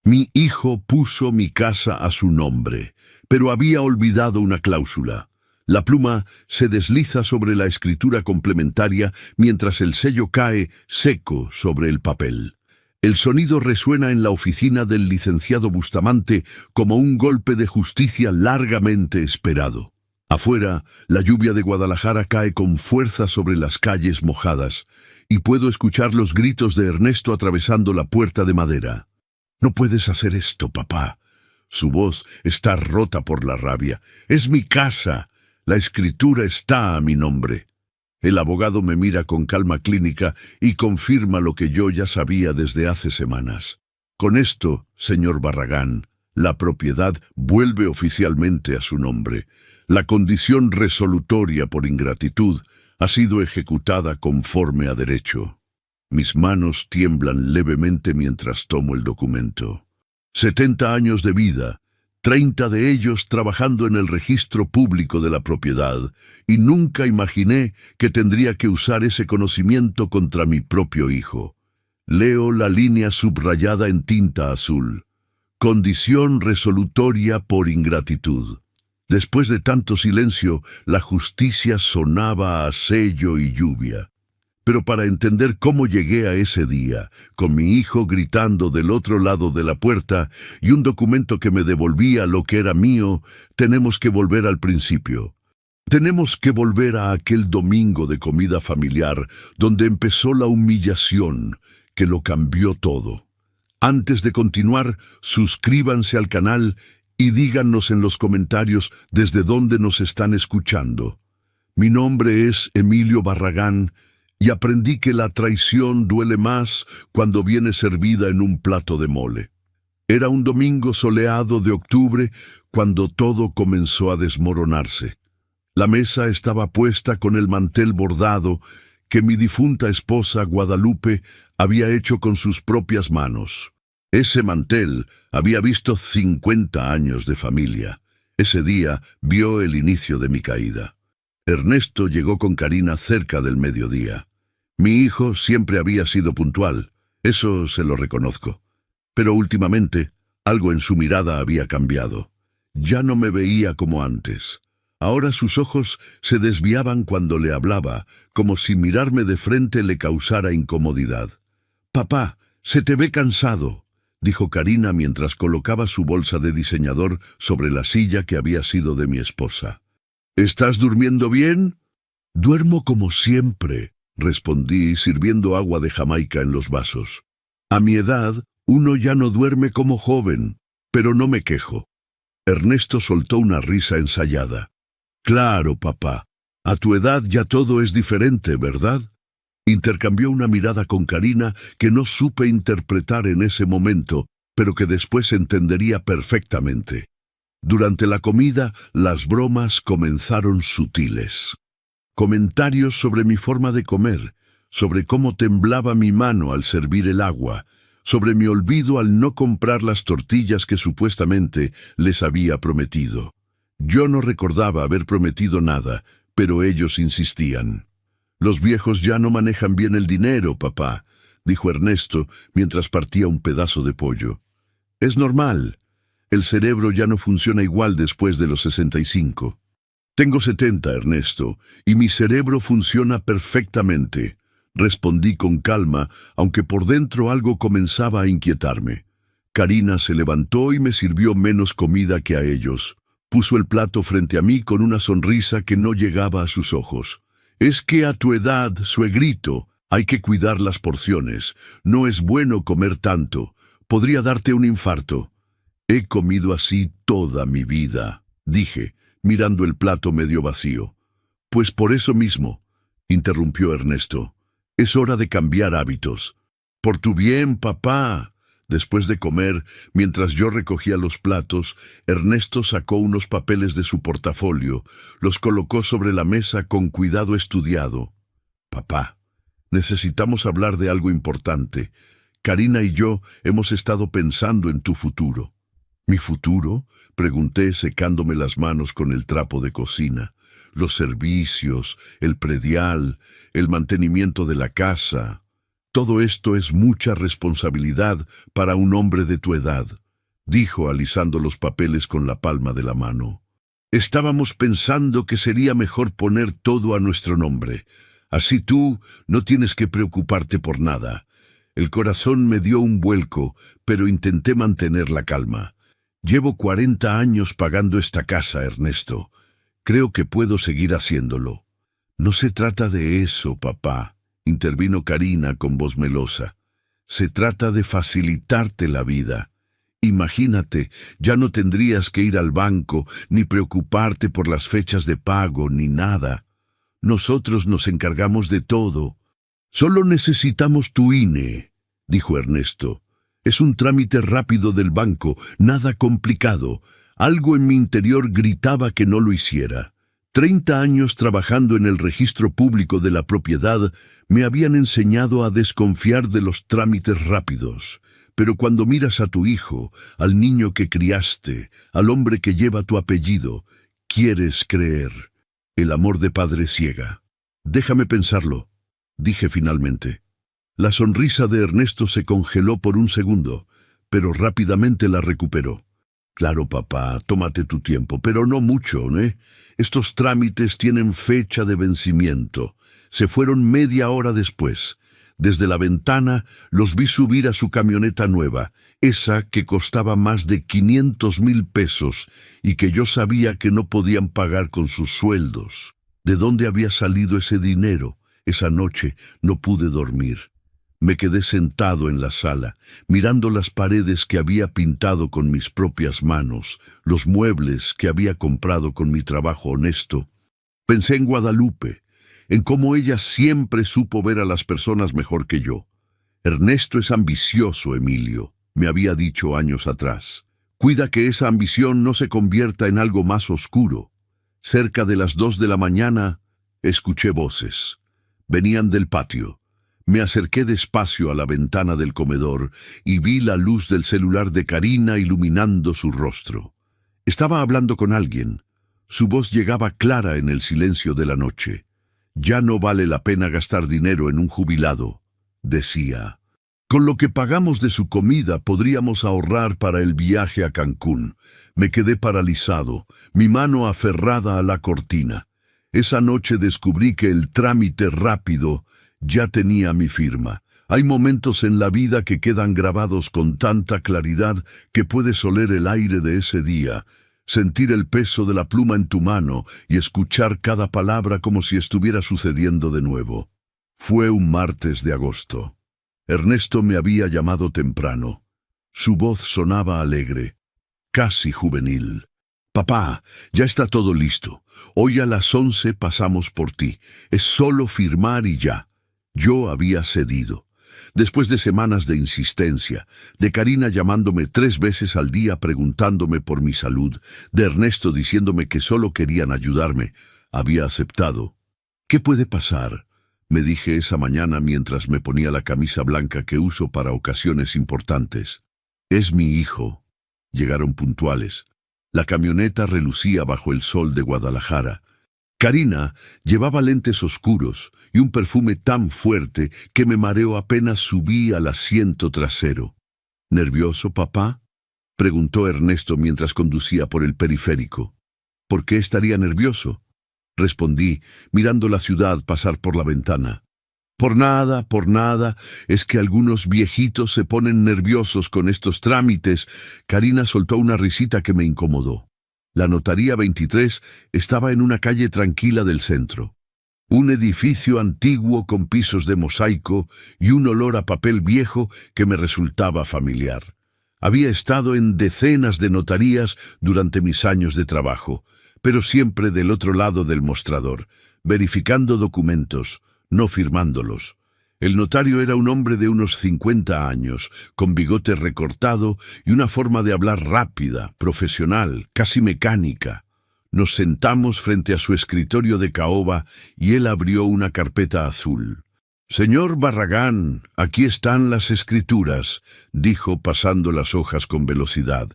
Mi hijo puso mi casa a su nombre, pero había olvidado una cláusula. La pluma se desliza sobre la escritura complementaria mientras el sello cae seco sobre el papel. El sonido resuena en la oficina del licenciado Bustamante como un golpe de justicia largamente esperado. Afuera, la lluvia de Guadalajara cae con fuerza sobre las calles mojadas, y puedo escuchar los gritos de Ernesto atravesando la puerta de madera. «No puedes hacer esto, papá». Su voz está rota por la rabia. «Es mi casa. La escritura está a mi nombre». El abogado me mira con calma clínica y confirma lo que yo ya sabía desde hace semanas. «Con esto, señor Barragán, la propiedad vuelve oficialmente a su nombre. La condición resolutoria por ingratitud ha sido ejecutada conforme a derecho». Mis manos tiemblan levemente mientras tomo el documento. 70 años de vida, 30 de ellos trabajando en el registro público de la propiedad, y nunca imaginé que tendría que usar ese conocimiento contra mi propio hijo. Leo la línea subrayada en tinta azul. Condición resolutoria por ingratitud. Después de tanto silencio, la justicia sonaba a sello y lluvia. Pero para entender cómo llegué a ese día, con mi hijo gritando del otro lado de la puerta y un documento que me devolvía lo que era mío, tenemos que volver al principio. Tenemos que volver a aquel domingo de comida familiar donde empezó la humillación que lo cambió todo. Antes de continuar, suscríbanse al canal y díganos en los comentarios desde dónde nos están escuchando. Mi nombre es Emilio Barragán, y aprendí que la traición duele más cuando viene servida en un plato de mole. Era un domingo soleado de octubre cuando todo comenzó a desmoronarse. La mesa estaba puesta con el mantel bordado que mi difunta esposa Guadalupe había hecho con sus propias manos. Ese mantel había visto 50 años de familia. Ese día vio el inicio de mi caída. Ernesto llegó con Karina cerca del mediodía. Mi hijo siempre había sido puntual, eso se lo reconozco. Pero últimamente, algo en su mirada había cambiado. Ya no me veía como antes. Ahora sus ojos se desviaban cuando le hablaba, como si mirarme de frente le causara incomodidad. «Papá, se te ve cansado», dijo Karina mientras colocaba su bolsa de diseñador sobre la silla que había sido de mi esposa. «¿Estás durmiendo bien?» «Duermo como siempre», respondí sirviendo agua de Jamaica en los vasos. «A mi edad, uno ya no duerme como joven, pero no me quejo». Ernesto soltó una risa ensayada. «Claro, papá, a tu edad ya todo es diferente, ¿verdad?» Intercambió una mirada con Karina que no supe interpretar en ese momento, pero que después entendería perfectamente. Durante la comida, las bromas comenzaron sutiles. Comentarios sobre mi forma de comer, sobre cómo temblaba mi mano al servir el agua, sobre mi olvido al no comprar las tortillas que supuestamente les había prometido. Yo no recordaba haber prometido nada, pero ellos insistían. «Los viejos ya no manejan bien el dinero, papá», dijo Ernesto mientras partía un pedazo de pollo. «Es normal. El cerebro ya no funciona igual después de los 65. Tengo 70, Ernesto, y mi cerebro funciona perfectamente», respondí con calma, aunque por dentro algo comenzaba a inquietarme. Karina se levantó y me sirvió menos comida que a ellos. Puso el plato frente a mí con una sonrisa que no llegaba a sus ojos. «Es que a tu edad, suegrito, hay que cuidar las porciones. No es bueno comer tanto. Podría darte un infarto». «He comido así toda mi vida», dije, mirando el plato medio vacío. «Pues por eso mismo», interrumpió Ernesto, «es hora de cambiar hábitos». «Por tu bien, papá». Después de comer, mientras yo recogía los platos, Ernesto sacó unos papeles de su portafolio, los colocó sobre la mesa con cuidado estudiado. «Papá, necesitamos hablar de algo importante. Karina y yo hemos estado pensando en tu futuro». «¿Mi futuro?», pregunté secándome las manos con el trapo de cocina. «Los servicios, el predial, el mantenimiento de la casa». Todo esto es mucha responsabilidad para un hombre de tu edad, dijo alisando los papeles con la palma de la mano. Estábamos pensando que sería mejor poner todo a nuestro nombre. Así tú no tienes que preocuparte por nada. El corazón me dio un vuelco, pero intenté mantener la calma. Llevo 40 años pagando esta casa, Ernesto. Creo que puedo seguir haciéndolo. No se trata de eso, papá, intervino Karina con voz melosa. Se trata de facilitarte la vida. Imagínate, ya no tendrías que ir al banco, ni preocuparte por las fechas de pago, ni nada. Nosotros nos encargamos de todo. Solo necesitamos tu INE, dijo Ernesto. Es un trámite rápido del banco, nada complicado. Algo en mi interior gritaba que no lo hiciera. 30 años trabajando en el registro público de la propiedad me habían enseñado a desconfiar de los trámites rápidos. Pero cuando miras a tu hijo, al niño que criaste, al hombre que lleva tu apellido, quieres creer. El amor de padre ciega. Déjame pensarlo, dije finalmente. La sonrisa de Ernesto se congeló por un segundo, pero rápidamente la recuperó. Claro, papá, tómate tu tiempo, pero no mucho, ¿eh? Estos trámites tienen fecha de vencimiento. Se fueron media hora después. Desde la ventana los vi subir a su camioneta nueva, esa que costaba más de 500,000 pesos y que yo sabía que no podían pagar con sus sueldos. ¿De dónde había salido ese dinero? Esa noche no pude dormir. Me quedé sentado en la sala, mirando las paredes que había pintado con mis propias manos, los muebles que había comprado con mi trabajo honesto. Pensé en Guadalupe, en cómo ella siempre supo ver a las personas mejor que yo. Ernesto es ambicioso, Emilio, me había dicho años atrás. Cuida que esa ambición no se convierta en algo más oscuro. Cerca de las 2 de la mañana, escuché voces. Venían del patio. Me acerqué despacio a la ventana del comedor y vi la luz del celular de Karina iluminando su rostro. Estaba hablando con alguien. Su voz llegaba clara en el silencio de la noche. Ya no vale la pena gastar dinero en un jubilado, decía. Con lo que pagamos de su comida podríamos ahorrar para el viaje a Cancún. Me quedé paralizado, mi mano aferrada a la cortina. Esa noche descubrí que el trámite rápido ya tenía mi firma. Hay momentos en la vida que quedan grabados con tanta claridad que puedes oler el aire de ese día, sentir el peso de la pluma en tu mano y escuchar cada palabra como si estuviera sucediendo de nuevo. Fue un martes de agosto. Ernesto me había llamado temprano. Su voz sonaba alegre, casi juvenil. Papá, ya está todo listo. Hoy a las 11 pasamos por ti. Es solo firmar y ya. Yo había cedido. Después de semanas de insistencia, de Karina llamándome 3 veces al día preguntándome por mi salud, de Ernesto diciéndome que solo querían ayudarme, había aceptado. ¿Qué puede pasar?, me dije esa mañana mientras me ponía la camisa blanca que uso para ocasiones importantes. Es mi hijo. Llegaron puntuales. La camioneta relucía bajo el sol de Guadalajara. Karina llevaba lentes oscuros y un perfume tan fuerte que me mareó apenas subí al asiento trasero. ¿Nervioso, papá?, preguntó Ernesto mientras conducía por el periférico. ¿Por qué estaría nervioso?, respondí, mirando la ciudad pasar por la ventana. Por nada, es que algunos viejitos se ponen nerviosos con estos trámites. Karina soltó una risita que me incomodó. La notaría 23 estaba en una calle tranquila del centro. Un edificio antiguo con pisos de mosaico y un olor a papel viejo que me resultaba familiar. Había estado en decenas de notarías durante mis años de trabajo, pero siempre del otro lado del mostrador, verificando documentos, no firmándolos. El notario era un hombre de unos 50 años, con bigote recortado y una forma de hablar rápida, profesional, casi mecánica. Nos sentamos frente a su escritorio de caoba y él abrió una carpeta azul. «Señor Barragán, aquí están las escrituras», dijo pasando las hojas con velocidad.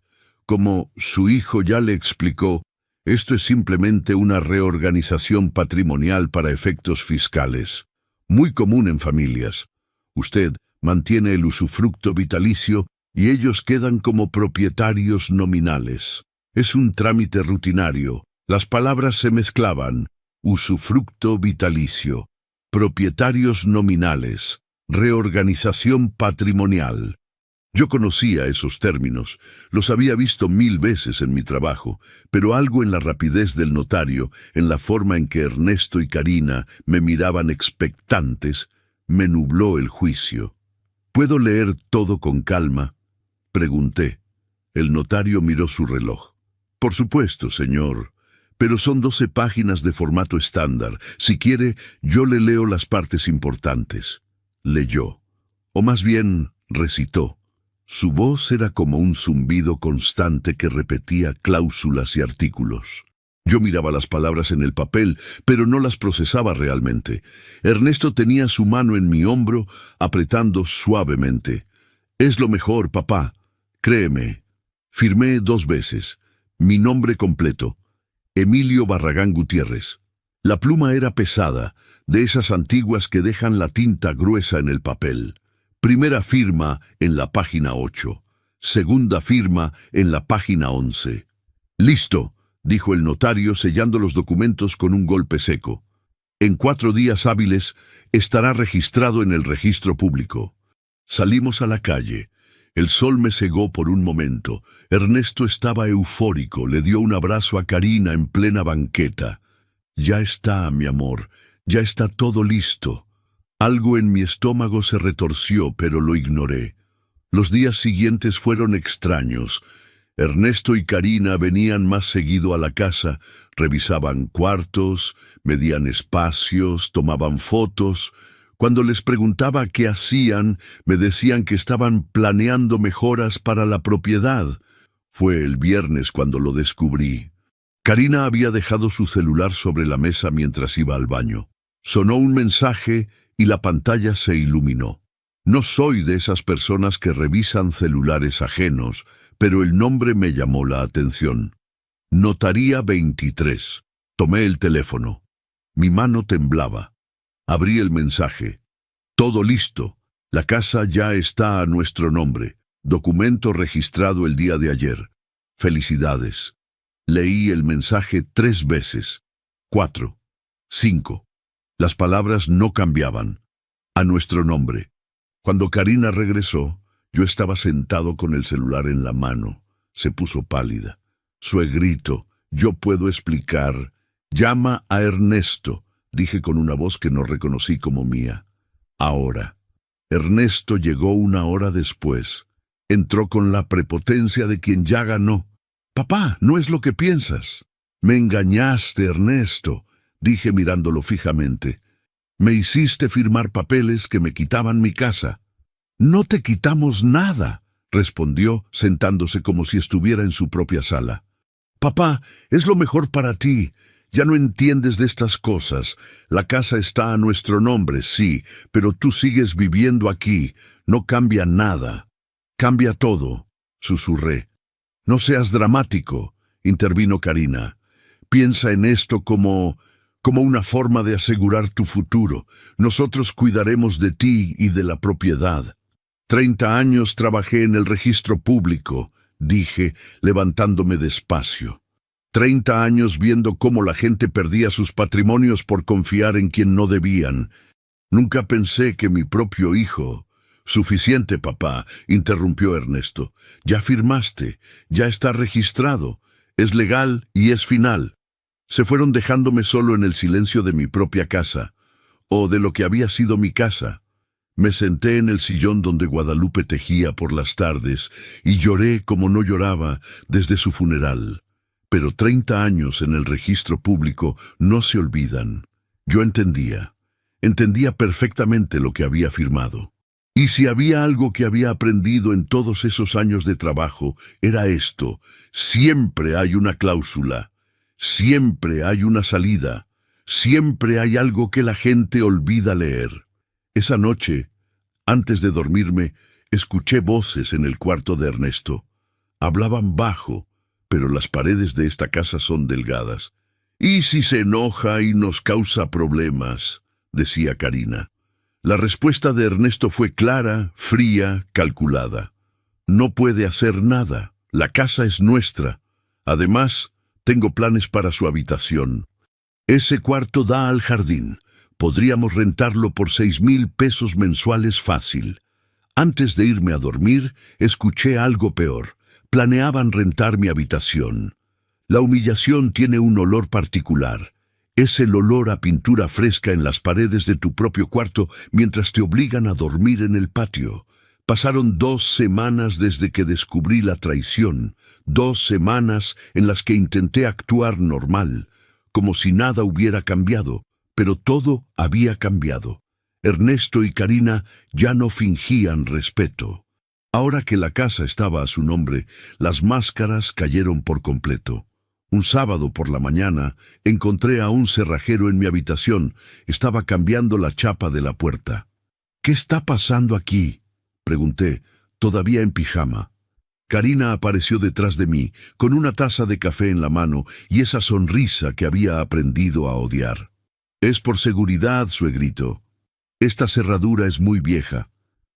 Como su hijo ya le explicó, esto es simplemente una reorganización patrimonial para efectos fiscales. Muy común en familias. Usted mantiene el usufructo vitalicio y ellos quedan como propietarios nominales. Es un trámite rutinario. Las palabras se mezclaban. Usufructo vitalicio, propietarios nominales, reorganización patrimonial. Yo conocía esos términos, los había visto 1000 veces en mi trabajo, pero algo en la rapidez del notario, en la forma en que Ernesto y Karina me miraban expectantes, me nubló el juicio. ¿Puedo leer todo con calma?, pregunté. El notario miró su reloj. Por supuesto, señor, pero son 12 páginas de formato estándar. Si quiere, yo le leo las partes importantes. Leyó, o más bien recitó. Su voz era como un zumbido constante que repetía cláusulas y artículos. Yo miraba las palabras en el papel, pero no las procesaba realmente. Ernesto tenía su mano en mi hombro, apretando suavemente. «Es lo mejor, papá. Créeme». Firmé 2 veces. Mi nombre completo. Emilio Barragán Gutiérrez. La pluma era pesada, de esas antiguas que dejan la tinta gruesa en el papel. Primera firma en la página 8. Segunda firma en la página 11. «Listo», dijo el notario sellando los documentos con un golpe seco. «En 4 días hábiles estará registrado en el registro público». Salimos a la calle. El sol me cegó por un momento. Ernesto estaba eufórico, le dio un abrazo a Karina en plena banqueta. «Ya está, mi amor, ya está todo listo». Algo en mi estómago se retorció, pero lo ignoré. Los días siguientes fueron extraños. Ernesto y Karina venían más seguido a la casa, revisaban cuartos, medían espacios, tomaban fotos. Cuando les preguntaba qué hacían, me decían que estaban planeando mejoras para la propiedad. Fue el viernes cuando lo descubrí. Karina había dejado su celular sobre la mesa mientras iba al baño. Sonó un mensaje y la pantalla se iluminó. No soy de esas personas que revisan celulares ajenos, pero el nombre me llamó la atención. Notaría 23. Tomé el teléfono. Mi mano temblaba. Abrí el mensaje. «Todo listo. La casa ya está a nuestro nombre. Documento registrado el día de ayer. Felicidades». Leí el mensaje 3 veces. 4. 5. Las palabras no cambiaban. «A nuestro nombre». Cuando Karina regresó, yo estaba sentado con el celular en la mano. Se puso pálida. «Suegrito, yo puedo explicar». «Llama a Ernesto», dije con una voz que no reconocí como mía. «Ahora». Ernesto llegó 1 hora después. Entró con la prepotencia de quien ya ganó. «Papá, no es lo que piensas». «Me engañaste, Ernesto», dije mirándolo fijamente. «Me hiciste firmar papeles que me quitaban mi casa». «No te quitamos nada», respondió, sentándose como si estuviera en su propia sala. «Papá, es lo mejor para ti. Ya no entiendes de estas cosas. La casa está a nuestro nombre, sí, pero tú sigues viviendo aquí. No cambia nada». «Cambia todo», susurré. «No seas dramático», intervino Karina. «Piensa en esto como una forma de asegurar tu futuro. Nosotros cuidaremos de ti y de la propiedad». 30 años trabajé en el registro público, dije, levantándome despacio. 30 años viendo cómo la gente perdía sus patrimonios por confiar en quien no debían. Nunca pensé que mi propio hijo... «Suficiente, papá», interrumpió Ernesto. «Ya firmaste, ya está registrado, es legal y es final». Se fueron dejándome solo en el silencio de mi propia casa, o de lo que había sido mi casa. Me senté en el sillón donde Guadalupe tejía por las tardes y lloré como no lloraba desde su funeral. Pero 30 años en el registro público no se olvidan. Yo entendía perfectamente lo que había firmado. Y si había algo que había aprendido en todos esos años de trabajo, era esto: siempre hay una cláusula. Siempre hay una salida, siempre hay algo que la gente olvida leer. Esa noche, antes de dormirme, escuché voces en el cuarto de Ernesto. Hablaban bajo, pero las paredes de esta casa son delgadas. «¿Y si se enoja y nos causa problemas?», decía Karina. La respuesta de Ernesto fue clara, fría, calculada. No puede hacer nada. La casa es nuestra. Además, tengo planes para su habitación. Ese cuarto da al jardín. Podríamos rentarlo por 6,000 pesos mensuales fácil. Antes de irme a dormir, escuché algo peor. Planeaban rentar mi habitación. La humillación tiene un olor particular. Es el olor a pintura fresca en las paredes de tu propio cuarto mientras te obligan a dormir en el patio. Pasaron 2 semanas desde que descubrí la traición, 2 semanas en las que intenté actuar normal, como si nada hubiera cambiado, pero todo había cambiado. Ernesto y Karina ya no fingían respeto. Ahora que la casa estaba a su nombre, las máscaras cayeron por completo. Un sábado por la mañana encontré a un cerrajero en mi habitación. Estaba cambiando la chapa de la puerta. «¿Qué está pasando aquí?», pregunté, todavía en pijama. Karina apareció detrás de mí, con una taza de café en la mano y esa sonrisa que había aprendido a odiar. «Es por seguridad, suegrito. Esta cerradura es muy vieja.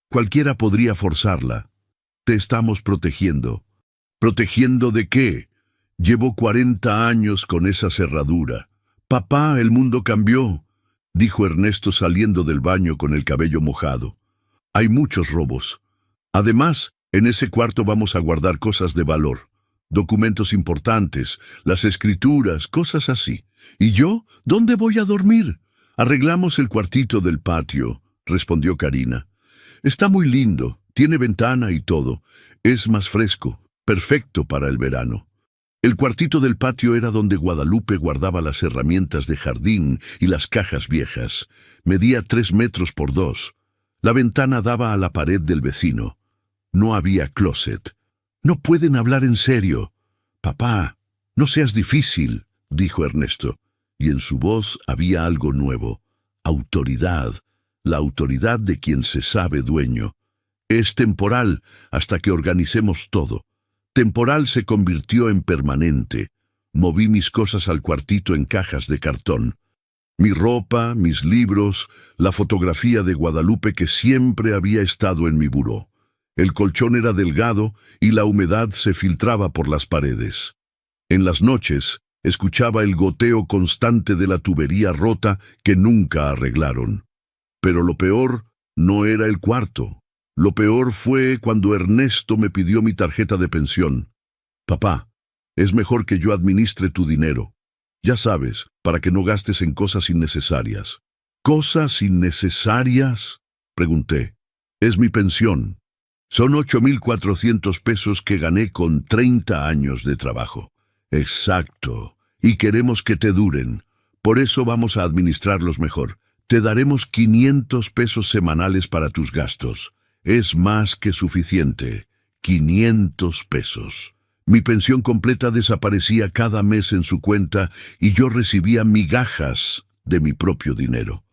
Cualquiera podría forzarla. Te estamos protegiendo». «¿Protegiendo de qué? Llevo 40 años con esa cerradura». «Papá, el mundo cambió», dijo Ernesto saliendo del baño con el cabello mojado. «Hay muchos robos. Además, en ese cuarto vamos a guardar cosas de valor. Documentos importantes, las escrituras, cosas así. ¿Y yo? ¿Dónde voy a dormir?» «Arreglamos el cuartito del patio», respondió Karina. «Está muy lindo, tiene ventana y todo. Es más fresco, perfecto para el verano». El cuartito del patio era donde Guadalupe guardaba las herramientas de jardín y las cajas viejas. Medía 3 metros por 2. La ventana daba a la pared del vecino. No había closet. «No pueden hablar en serio». «Papá, no seas difícil», dijo Ernesto, y en su voz había algo nuevo. Autoridad, la autoridad de quien se sabe dueño. «Es temporal, hasta que organicemos todo». Temporal se convirtió en permanente. Moví mis cosas al cuartito en cajas de cartón. Mi ropa, mis libros, la fotografía de Guadalupe que siempre había estado en mi buró. El colchón era delgado y la humedad se filtraba por las paredes. En las noches, escuchaba el goteo constante de la tubería rota que nunca arreglaron. Pero lo peor no era el cuarto. Lo peor fue cuando Ernesto me pidió mi tarjeta de pensión. «Papá, es mejor que yo administre tu dinero. Ya sabes, para que no gastes en cosas innecesarias». «¿Cosas innecesarias?», pregunté. «Es mi pensión. Son 8,400 pesos que gané con 30 años de trabajo». «Exacto. Y queremos que te duren. Por eso vamos a administrarlos mejor. Te daremos 500 pesos semanales para tus gastos. Es más que suficiente. 500 pesos. Mi pensión completa desaparecía cada mes en su cuenta y yo recibía migajas de mi propio dinero.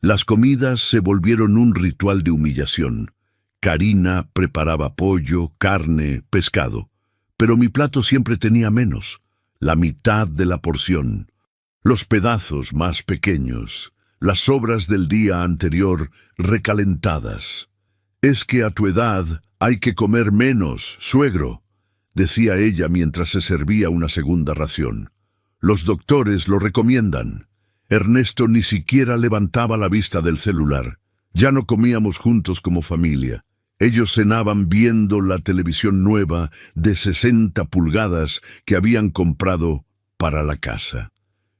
Las comidas se volvieron un ritual de humillación. Karina preparaba pollo, carne, pescado. Pero mi plato siempre tenía menos, la mitad de la porción. Los pedazos más pequeños, las sobras del día anterior recalentadas. «Es que a tu edad hay que comer menos, suegro», decía ella mientras se servía una segunda ración. «Los doctores lo recomiendan». Ernesto ni siquiera levantaba la vista del celular. Ya no comíamos juntos como familia. Ellos cenaban viendo la televisión nueva de 60 pulgadas que habían comprado para la casa.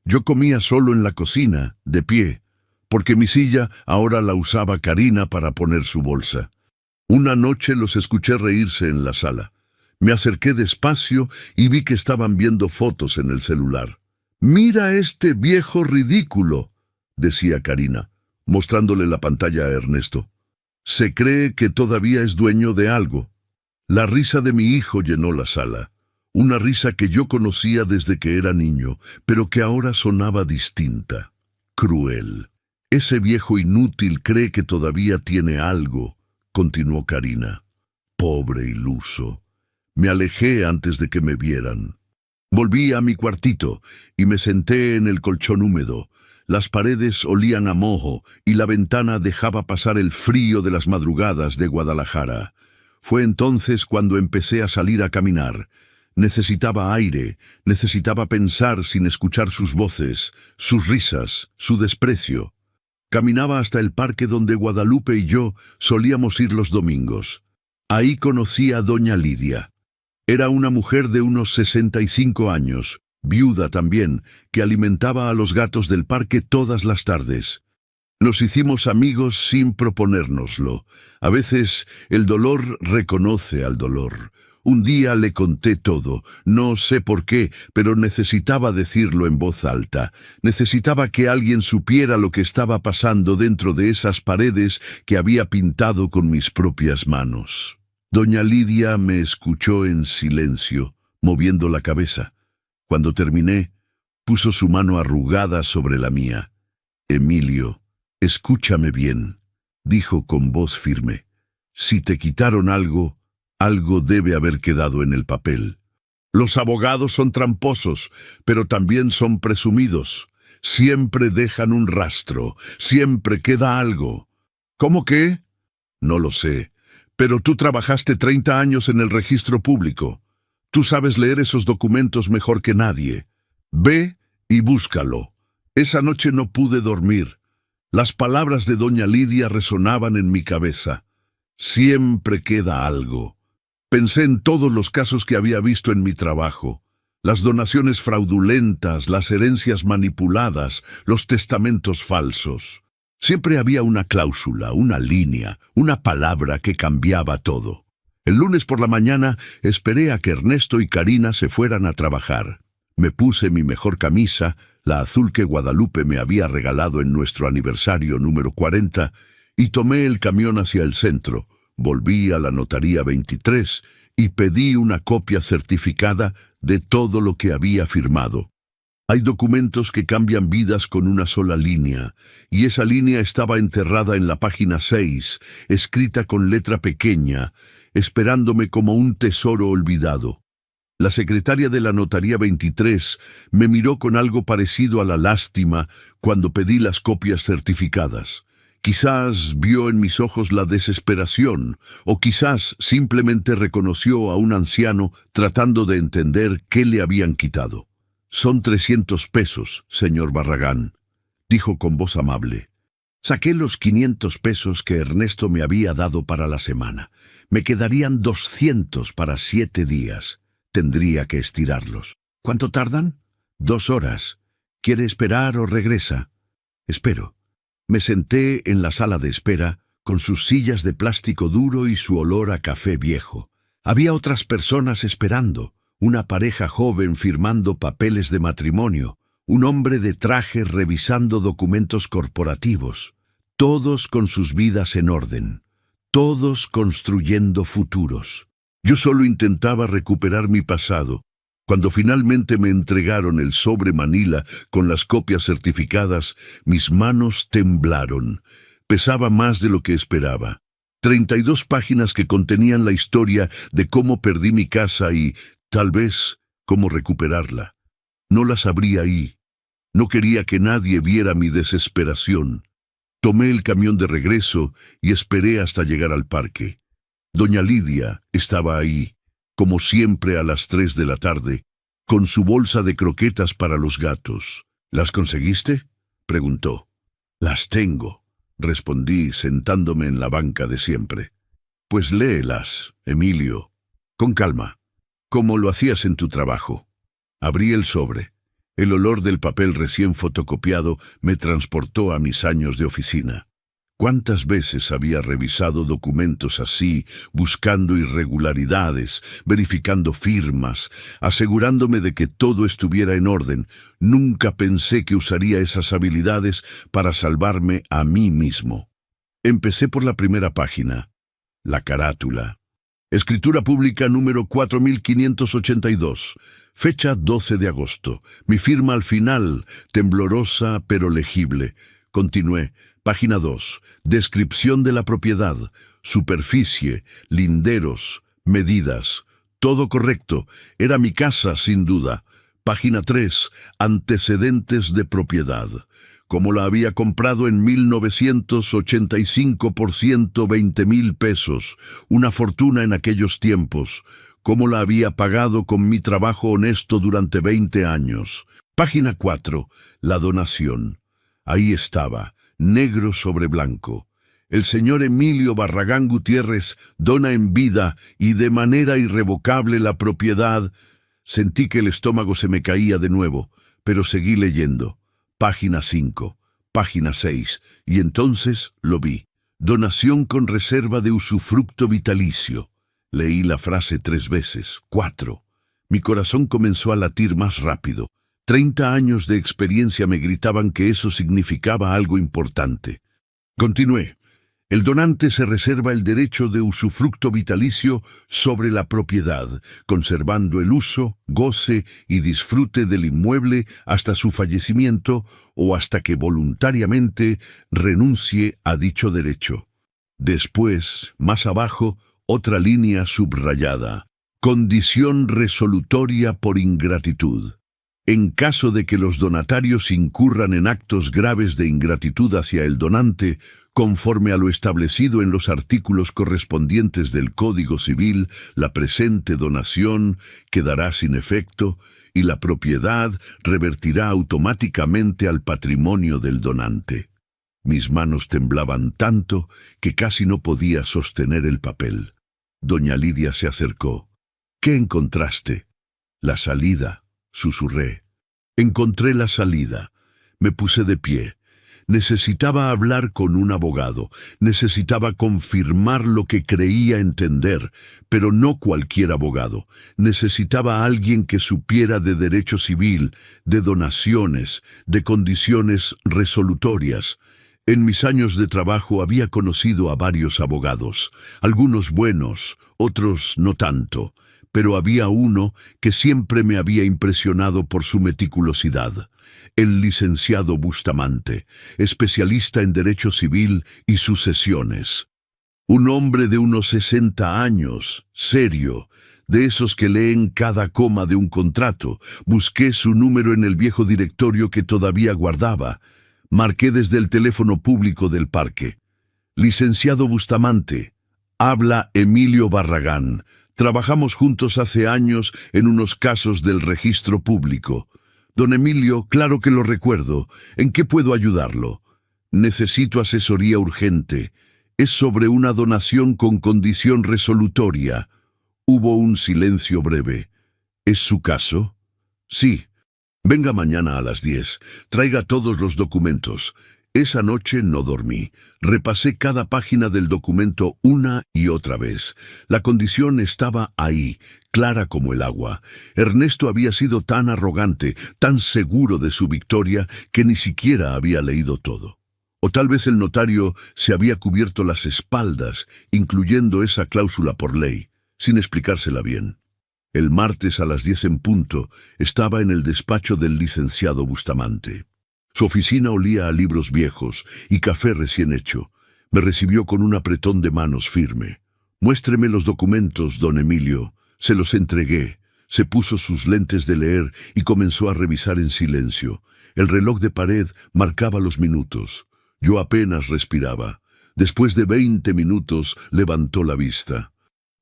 Yo comía solo en la cocina, de pie, porque mi silla ahora la usaba Karina para poner su bolsa. Una noche los escuché reírse en la sala. Me acerqué despacio y vi que estaban viendo fotos en el celular. «Mira este viejo ridículo», decía Karina, mostrándole la pantalla a Ernesto. «Se cree que todavía es dueño de algo». La risa de mi hijo llenó la sala. Una risa que yo conocía desde que era niño, pero que ahora sonaba distinta, cruel. «Ese viejo inútil cree que todavía tiene algo», continuó Karina. «Pobre iluso». Me alejé antes de que me vieran. Volví a mi cuartito y me senté en el colchón húmedo. Las paredes olían a moho y la ventana dejaba pasar el frío de las madrugadas de Guadalajara. Fue entonces cuando empecé a salir a caminar. Necesitaba aire, necesitaba pensar sin escuchar sus voces, sus risas, su desprecio. Caminaba hasta el parque donde Guadalupe y yo solíamos ir los domingos. Ahí conocí a doña Lidia. Era una mujer de unos 65 años, viuda también, que alimentaba a los gatos del parque todas las tardes. Nos hicimos amigos sin proponérnoslo. A veces el dolor reconoce al dolor. Un día le conté todo, no sé por qué, pero necesitaba decirlo en voz alta. Necesitaba que alguien supiera lo que estaba pasando dentro de esas paredes que había pintado con mis propias manos. Doña Lidia me escuchó en silencio, moviendo la cabeza. Cuando terminé, puso su mano arrugada sobre la mía. «Emilio, escúchame bien», dijo con voz firme. «Si te quitaron algo, algo debe haber quedado en el papel. Los abogados son tramposos, pero también son presumidos. Siempre dejan un rastro, siempre queda algo». «¿Cómo qué?» «No lo sé, pero tú trabajaste 30 años en el registro público. Tú sabes leer esos documentos mejor que nadie. Ve y búscalo». Esa noche no pude dormir. Las palabras de doña Lidia resonaban en mi cabeza. Siempre queda algo. Pensé en todos los casos que había visto en mi trabajo. Las donaciones fraudulentas, las herencias manipuladas, los testamentos falsos. Siempre había una cláusula, una línea, una palabra que cambiaba todo. El lunes por la mañana esperé a que Ernesto y Karina se fueran a trabajar. Me puse mi mejor camisa, la azul que Guadalupe me había regalado en nuestro aniversario número 40, y tomé el camión hacia el centro. Volví a la notaría 23 y pedí una copia certificada de todo lo que había firmado. Hay documentos que cambian vidas con una sola línea, y esa línea estaba enterrada en la página 6, escrita con letra pequeña, esperándome como un tesoro olvidado. La secretaria de la notaría 23 me miró con algo parecido a la lástima cuando pedí las copias certificadas. Quizás vio en mis ojos la desesperación, o quizás simplemente reconoció a un anciano tratando de entender qué le habían quitado. «Son 300 pesos, señor Barragán», dijo con voz amable. Saqué los 500 pesos que Ernesto me había dado para la semana. Me quedarían 200 para 7 días. Tendría que estirarlos. «¿Cuánto tardan?» «2 horas. ¿Quiere esperar o regresa?» «Espero». Me senté en la sala de espera, con sus sillas de plástico duro y su olor a café viejo. Había otras personas esperando, una pareja joven firmando papeles de matrimonio, un hombre de traje revisando documentos corporativos, todos con sus vidas en orden, todos construyendo futuros. Yo solo intentaba recuperar mi pasado. Cuando finalmente me entregaron el sobre manila con las copias certificadas, mis manos temblaron. Pesaba más de lo que esperaba. 32 páginas que contenían la historia de cómo perdí mi casa y, tal vez, cómo recuperarla. No las abrí ahí. No quería que nadie viera mi desesperación. Tomé el camión de regreso y esperé hasta llegar al parque. Doña Lidia estaba ahí, como siempre a las 3 de la tarde, con su bolsa de croquetas para los gatos. «¿Las conseguiste?», preguntó. «Las tengo», respondí sentándome en la banca de siempre. «Pues léelas, Emilio, con calma, como lo hacías en tu trabajo». Abrí el sobre. El olor del papel recién fotocopiado me transportó a mis años de oficina. ¿Cuántas veces había revisado documentos así, buscando irregularidades, verificando firmas, asegurándome de que todo estuviera en orden? Nunca pensé que usaría esas habilidades para salvarme a mí mismo. Empecé por la primera página, la carátula. Escritura pública número 4582, fecha 12 de agosto. Mi firma al final, temblorosa pero legible. Continué. Página 2. Descripción de la propiedad. Superficie, linderos, medidas. Todo correcto. Era mi casa, sin duda. Página 3. Antecedentes de propiedad. cómo la había comprado en 1985 por 120,000 pesos, una fortuna en aquellos tiempos, cómo la había pagado con mi trabajo honesto durante 20 años. Página 4. La donación. Ahí estaba, negro sobre blanco. El señor Emilio Barragán Gutiérrez dona en vida y de manera irrevocable la propiedad. Sentí que el estómago se me caía de nuevo, pero seguí leyendo. Página 5, página 6, y entonces lo vi. Donación con reserva de usufructo vitalicio. Leí la frase 3 veces, 4. Mi corazón comenzó a latir más rápido. 30 años de experiencia me gritaban que eso significaba algo importante. Continué. El donante se reserva el derecho de usufructo vitalicio sobre la propiedad, conservando el uso, goce y disfrute del inmueble hasta su fallecimiento o hasta que voluntariamente renuncie a dicho derecho. Después, más abajo, otra línea subrayada. Condición resolutoria por ingratitud. En caso de que los donatarios incurran en actos graves de ingratitud hacia el donante, conforme a lo establecido en los artículos correspondientes del Código Civil, la presente donación quedará sin efecto y la propiedad revertirá automáticamente al patrimonio del donante. Mis manos temblaban tanto que casi no podía sostener el papel. Doña Lidia se acercó. ¿Qué encontraste? La salida, susurré. Encontré la salida. Me puse de pie. Necesitaba hablar con un abogado. Necesitaba confirmar lo que creía entender, pero no cualquier abogado. Necesitaba a alguien que supiera de derecho civil, de donaciones, de condiciones resolutorias. En mis años de trabajo había conocido a varios abogados, algunos buenos, otros no tanto, pero había uno que siempre me había impresionado por su meticulosidad, el licenciado Bustamante, especialista en derecho civil y sucesiones. Un hombre de unos 60 años, serio, de esos que leen cada coma de un contrato. Busqué su número en el viejo directorio que todavía guardaba. Marqué desde el teléfono público del parque. Licenciado Bustamante, habla Emilio Barragán. Trabajamos juntos hace años en unos casos del registro público. Don Emilio, claro que lo recuerdo. ¿En qué puedo ayudarlo? Necesito asesoría urgente. Es sobre una donación con condición resolutoria. Hubo un silencio breve. ¿Es su caso? Sí. Venga mañana a las 10. Traiga todos los documentos. Esa noche no dormí. Repasé cada página del documento una y otra vez. La condición estaba ahí, clara como el agua. Ernesto había sido tan arrogante, tan seguro de su victoria, que ni siquiera había leído todo. O tal vez el notario se había cubierto las espaldas, incluyendo esa cláusula por ley, sin explicársela bien. El martes a las 10 en punto estaba en el despacho del licenciado Bustamante. Su oficina olía a libros viejos y café recién hecho. Me recibió con un apretón de manos firme. Muéstreme los documentos, don Emilio. Se los entregué. Se puso sus lentes de leer y comenzó a revisar en silencio. El reloj de pared marcaba los minutos. Yo apenas respiraba. Después de 20 minutos levantó la vista.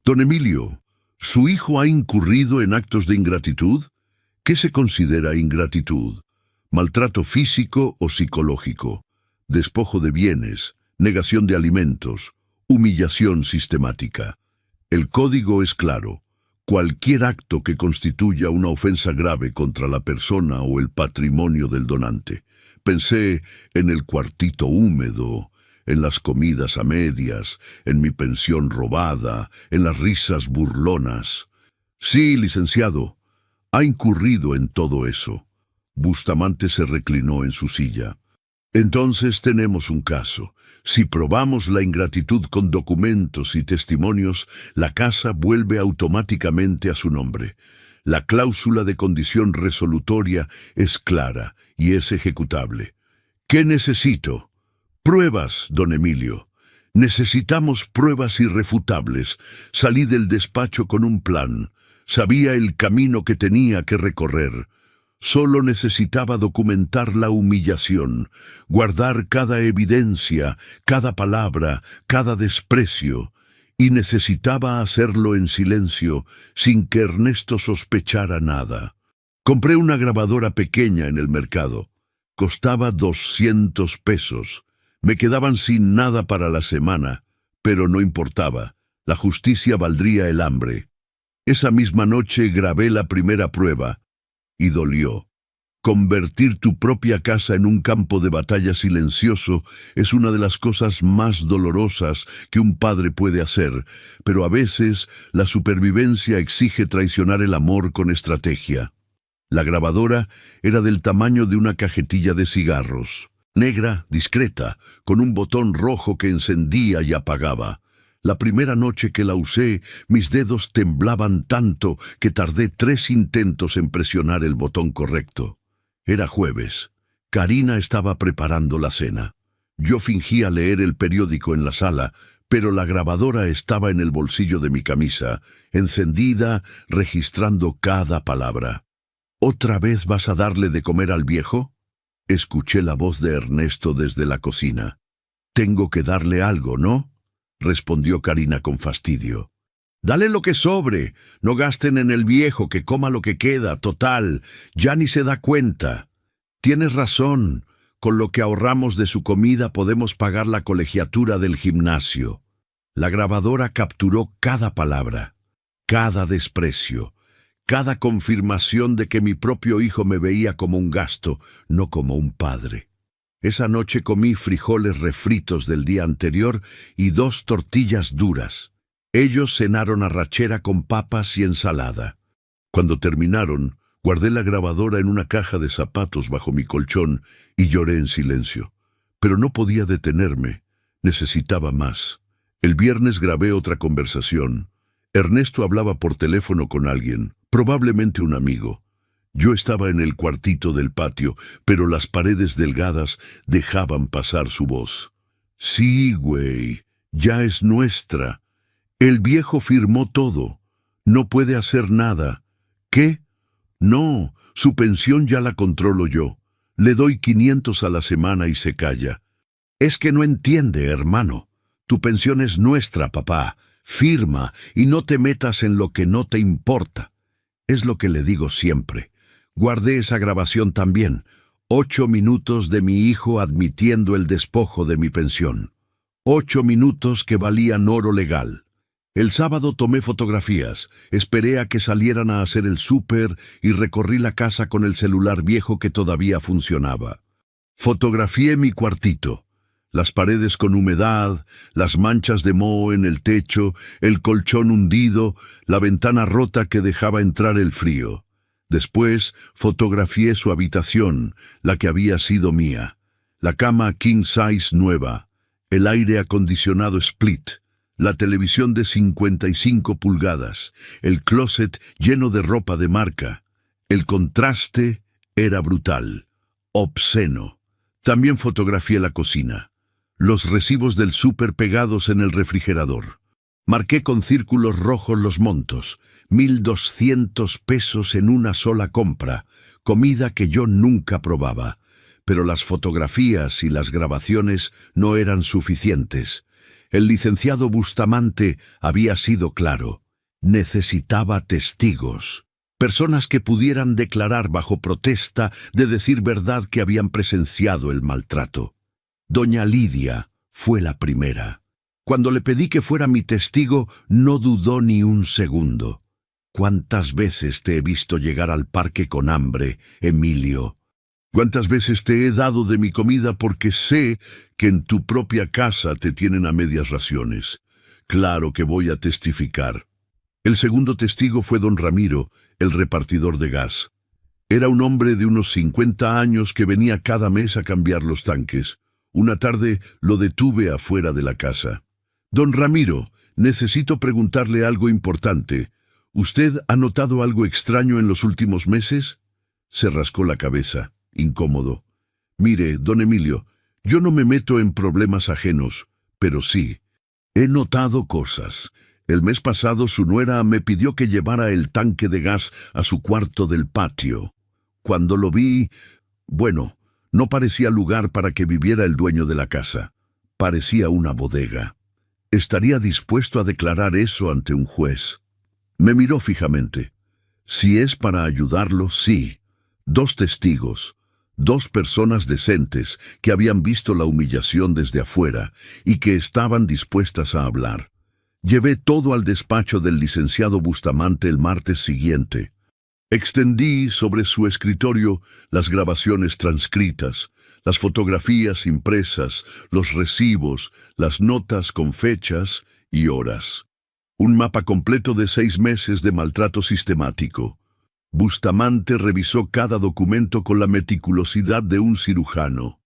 Don Emilio, ¿su hijo ha incurrido en actos de ingratitud? ¿Qué se considera ingratitud? Maltrato físico o psicológico, despojo de bienes, negación de alimentos, humillación sistemática. El código es claro. Cualquier acto que constituya una ofensa grave contra la persona o el patrimonio del donante. Pensé en el cuartito húmedo, en las comidas a medias, en mi pensión robada, en las risas burlonas. Sí, licenciado, ha incurrido en todo eso. Bustamante se reclinó en su silla. Entonces tenemos un caso. Si probamos la ingratitud con documentos y testimonios, la casa vuelve automáticamente a su nombre. La cláusula de condición resolutoria es clara y es ejecutable. ¿Qué necesito? Pruebas, don Emilio. Necesitamos pruebas irrefutables. Salí del despacho con un plan. Sabía el camino que tenía que recorrer. Solo necesitaba documentar la humillación, guardar cada evidencia, cada palabra, cada desprecio, y necesitaba hacerlo en silencio, sin que Ernesto sospechara nada. Compré una grabadora pequeña en el mercado. Costaba 200 pesos. Me quedaban sin nada para la semana, pero no importaba. La justicia valdría el hambre. Esa misma noche grabé la primera prueba, y dolió. Convertir tu propia casa en un campo de batalla silencioso es una de las cosas más dolorosas que un padre puede hacer, pero a veces la supervivencia exige traicionar el amor con estrategia. La grabadora era del tamaño de una cajetilla de cigarros, negra, discreta, con un botón rojo que encendía y apagaba. La primera noche que la usé, mis dedos temblaban tanto que tardé 3 intentos en presionar el botón correcto. Era jueves. Karina estaba preparando la cena. Yo fingía leer el periódico en la sala, pero la grabadora estaba en el bolsillo de mi camisa, encendida, registrando cada palabra. ¿Otra vez vas a darle de comer al viejo? Escuché la voz de Ernesto desde la cocina. Tengo que darle algo, ¿no?, respondió Karina con fastidio. Dale lo que sobre, no gasten en el viejo, que coma lo que queda, total, ya ni se da cuenta. Tienes razón, con lo que ahorramos de su comida podemos pagar la colegiatura del gimnasio. La grabadora capturó cada palabra, cada desprecio, cada confirmación de que mi propio hijo me veía como un gasto, no como un padre. Esa noche comí frijoles refritos del día anterior y 2 tortillas duras. Ellos cenaron arrachera con papas y ensalada. Cuando terminaron, guardé la grabadora en una caja de zapatos bajo mi colchón y lloré en silencio. Pero no podía detenerme. Necesitaba más. El viernes grabé otra conversación. Ernesto hablaba por teléfono con alguien, probablemente un amigo. Yo estaba en el cuartito del patio, pero las paredes delgadas dejaban pasar su voz. Sí, güey, ya es nuestra. El viejo firmó todo. No puede hacer nada. ¿Qué? No, su pensión ya la controlo yo. Le doy 500 a la semana y se calla. Es que no entiende, hermano. Tu pensión es nuestra, papá. Firma y no te metas en lo que no te importa. Es lo que le digo siempre. Guardé esa grabación también. 8 minutos de mi hijo admitiendo el despojo de mi pensión. 8 minutos que valían oro legal. El sábado tomé fotografías, esperé a que salieran a hacer el súper y recorrí la casa con el celular viejo que todavía funcionaba. Fotografié mi cuartito, las paredes con humedad, las manchas de moho en el techo, el colchón hundido, la ventana rota que dejaba entrar el frío. Después fotografié su habitación, la que había sido mía, la cama king size nueva, el aire acondicionado split, la televisión de 55 pulgadas, el closet lleno de ropa de marca. El contraste era brutal, obsceno. También fotografié la cocina, los recibos del súper pegados en el refrigerador. Marqué con círculos rojos los montos, 1.200 pesos en una sola compra, comida que yo nunca probaba. Pero las fotografías y las grabaciones no eran suficientes. El licenciado Bustamante había sido claro. Necesitaba testigos. Personas que pudieran declarar bajo protesta de decir verdad que habían presenciado el maltrato. Doña Lidia fue la primera. Cuando le pedí que fuera mi testigo, no dudó ni un segundo. ¿Cuántas veces te he visto llegar al parque con hambre, Emilio? ¿Cuántas veces te he dado de mi comida porque sé que en tu propia casa te tienen a medias raciones? Claro que voy a testificar. El segundo testigo fue don Ramiro, el repartidor de gas. Era un hombre de unos 50 años que venía cada mes a cambiar los tanques. Una tarde lo detuve afuera de la casa. Don Ramiro, necesito preguntarle algo importante. ¿Usted ha notado algo extraño en los últimos meses? Se rascó la cabeza, incómodo. Mire, don Emilio, yo no me meto en problemas ajenos, pero sí, he notado cosas. El mes pasado su nuera me pidió que llevara el tanque de gas a su cuarto del patio. cuando lo vi, bueno, no parecía lugar para que viviera el dueño de la casa. Parecía una bodega. Estaría dispuesto a declarar eso ante un juez. Me miró fijamente. Si es para ayudarlo, sí. 2 testigos, 2 personas decentes que habían visto la humillación desde afuera y que estaban dispuestas a hablar. Llevé todo al despacho del licenciado Bustamante el martes siguiente. Extendí sobre su escritorio las grabaciones transcritas, las fotografías impresas, los recibos, las notas con fechas y horas. Un mapa completo de 6 meses de maltrato sistemático. Bustamante revisó cada documento con la meticulosidad de un cirujano.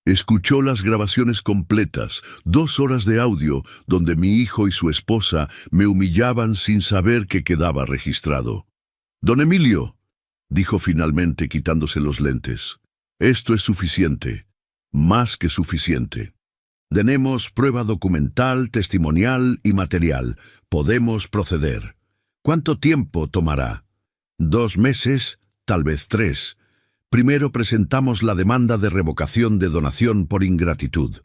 Escuchó las grabaciones completas, 2 horas de audio, donde mi hijo y su esposa me humillaban sin saber que quedaba registrado. «Don Emilio», dijo finalmente quitándose los lentes, «esto es suficiente, más que suficiente. Tenemos prueba documental, testimonial y material. Podemos proceder. ¿Cuánto tiempo tomará? 2 meses, tal vez 3. Primero presentamos la demanda de revocación de donación por ingratitud.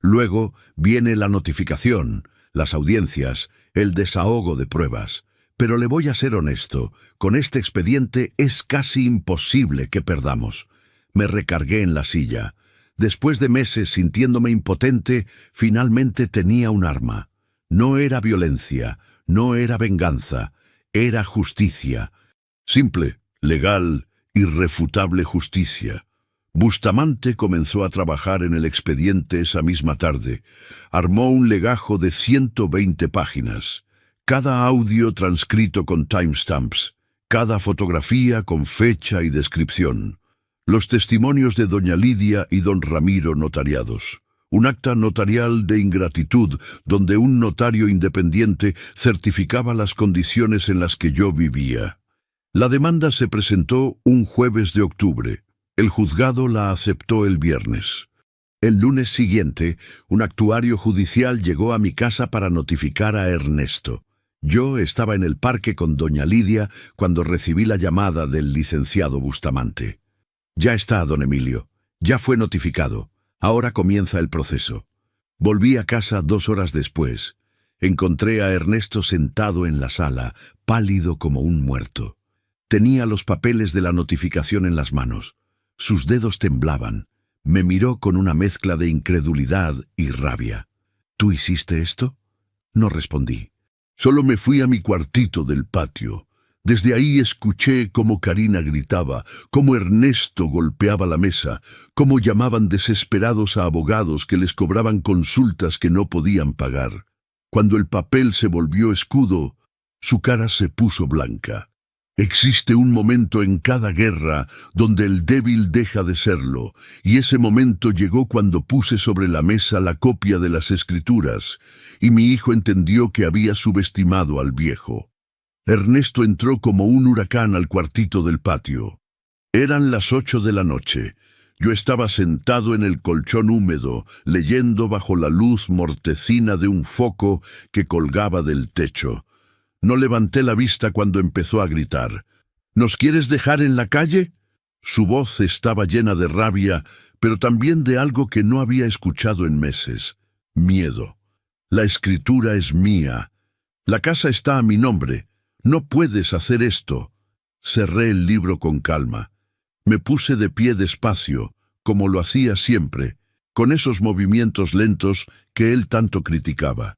Luego viene la notificación, las audiencias, el desahogo de pruebas. Pero le voy a ser honesto, con este expediente es casi imposible que perdamos». Me recargué en la silla. Después de meses sintiéndome impotente, finalmente tenía un arma. No era violencia, no era venganza, era justicia. Simple, legal, irrefutable justicia. Bustamante comenzó a trabajar en el expediente esa misma tarde. Armó un legajo de 120 páginas. Cada audio transcrito con timestamps, cada fotografía con fecha y descripción. Los testimonios de doña Lidia y don Ramiro notariados. Un acta notarial de ingratitud donde un notario independiente certificaba las condiciones en las que yo vivía. La demanda se presentó un jueves de octubre. El juzgado la aceptó el viernes. El lunes siguiente, un actuario judicial llegó a mi casa para notificar a Ernesto. Yo estaba en el parque con doña Lidia cuando recibí la llamada del licenciado Bustamante. «Ya está, don Emilio. Ya fue notificado. Ahora comienza el proceso». Volví a casa 2 horas después. Encontré a Ernesto sentado en la sala, pálido como un muerto. Tenía los papeles de la notificación en las manos. Sus dedos temblaban. Me miró con una mezcla de incredulidad y rabia. «¿Tú hiciste esto?» No respondí. Solo me fui a mi cuartito del patio. Desde ahí escuché cómo Karina gritaba, cómo Ernesto golpeaba la mesa, cómo llamaban desesperados a abogados que les cobraban consultas que no podían pagar. Cuando el papel se volvió escudo, su cara se puso blanca. Existe un momento en cada guerra donde el débil deja de serlo, y ese momento llegó cuando puse sobre la mesa la copia de las escrituras, y mi hijo entendió que había subestimado al viejo. Ernesto entró como un huracán al cuartito del patio. Eran las 8 de la noche. Yo estaba sentado en el colchón húmedo, leyendo bajo la luz mortecina de un foco que colgaba del techo. No levanté la vista cuando empezó a gritar. «¿Nos quieres dejar en la calle?» Su voz estaba llena de rabia, pero también de algo que no había escuchado en meses. Miedo. «La escritura es mía. La casa está a mi nombre. No puedes hacer esto». Cerré el libro con calma. Me puse de pie despacio, como lo hacía siempre, con esos movimientos lentos que él tanto criticaba.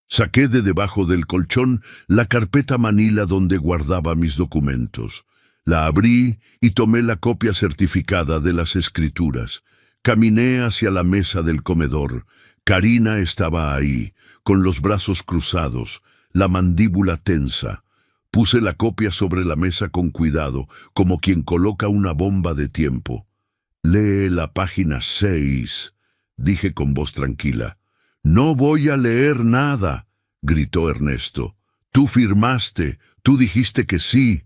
Saqué de debajo del colchón la carpeta manila donde guardaba mis documentos. La abrí y tomé la copia certificada de las escrituras. Caminé hacia la mesa del comedor. Karina estaba ahí, con los brazos cruzados, la mandíbula tensa. Puse la copia sobre la mesa con cuidado, como quien coloca una bomba de tiempo. «Lee la página 6», dije con voz tranquila. «No voy a leer nada», gritó Ernesto. «Tú firmaste, tú dijiste que sí».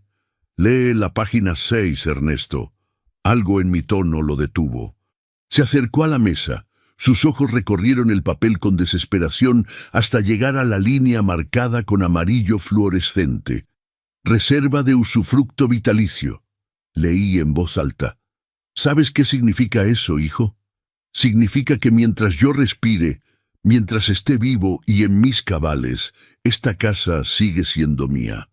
«Lee la página 6, Ernesto». Algo en mi tono lo detuvo. Se acercó a la mesa. Sus ojos recorrieron el papel con desesperación hasta llegar a la línea marcada con amarillo fluorescente. «Reserva de usufructo vitalicio». Leí en voz alta. ¿Sabes qué significa eso, hijo? Significa que mientras yo respire, mientras esté vivo y en mis cabales, esta casa sigue siendo mía.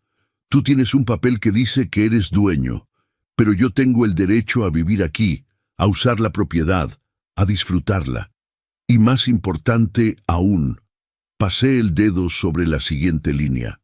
Tú tienes un papel que dice que eres dueño, pero yo tengo el derecho a vivir aquí, a usar la propiedad, a disfrutarla. Y más importante aún, pasé el dedo sobre la siguiente línea.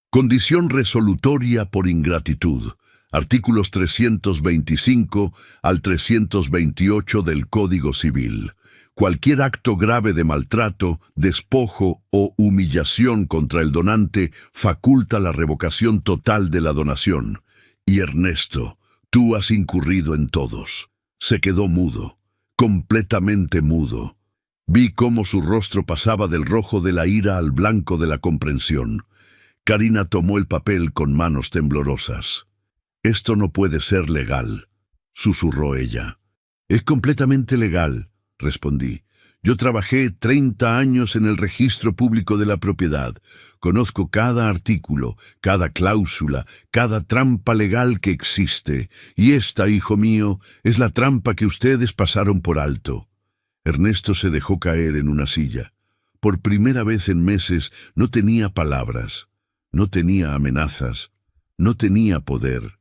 Condición resolutoria por ingratitud. Artículos 325 al 328 del Código Civil. Cualquier acto grave de maltrato, despojo o humillación contra el donante faculta la revocación total de la donación. Y Ernesto, tú has incurrido en todos. Se quedó mudo, completamente mudo. Vi cómo su rostro pasaba del rojo de la ira al blanco de la comprensión. Karina tomó el papel con manos temblorosas. «Esto no puede ser legal», susurró ella. «Es completamente legal», respondí. «Yo trabajé 30 años en el registro público de la propiedad. Conozco cada artículo, cada cláusula, cada trampa legal que existe. Y esta, hijo mío, es la trampa que ustedes pasaron por alto». Ernesto se dejó caer en una silla. Por primera vez en meses no tenía palabras, no tenía amenazas, no tenía poder.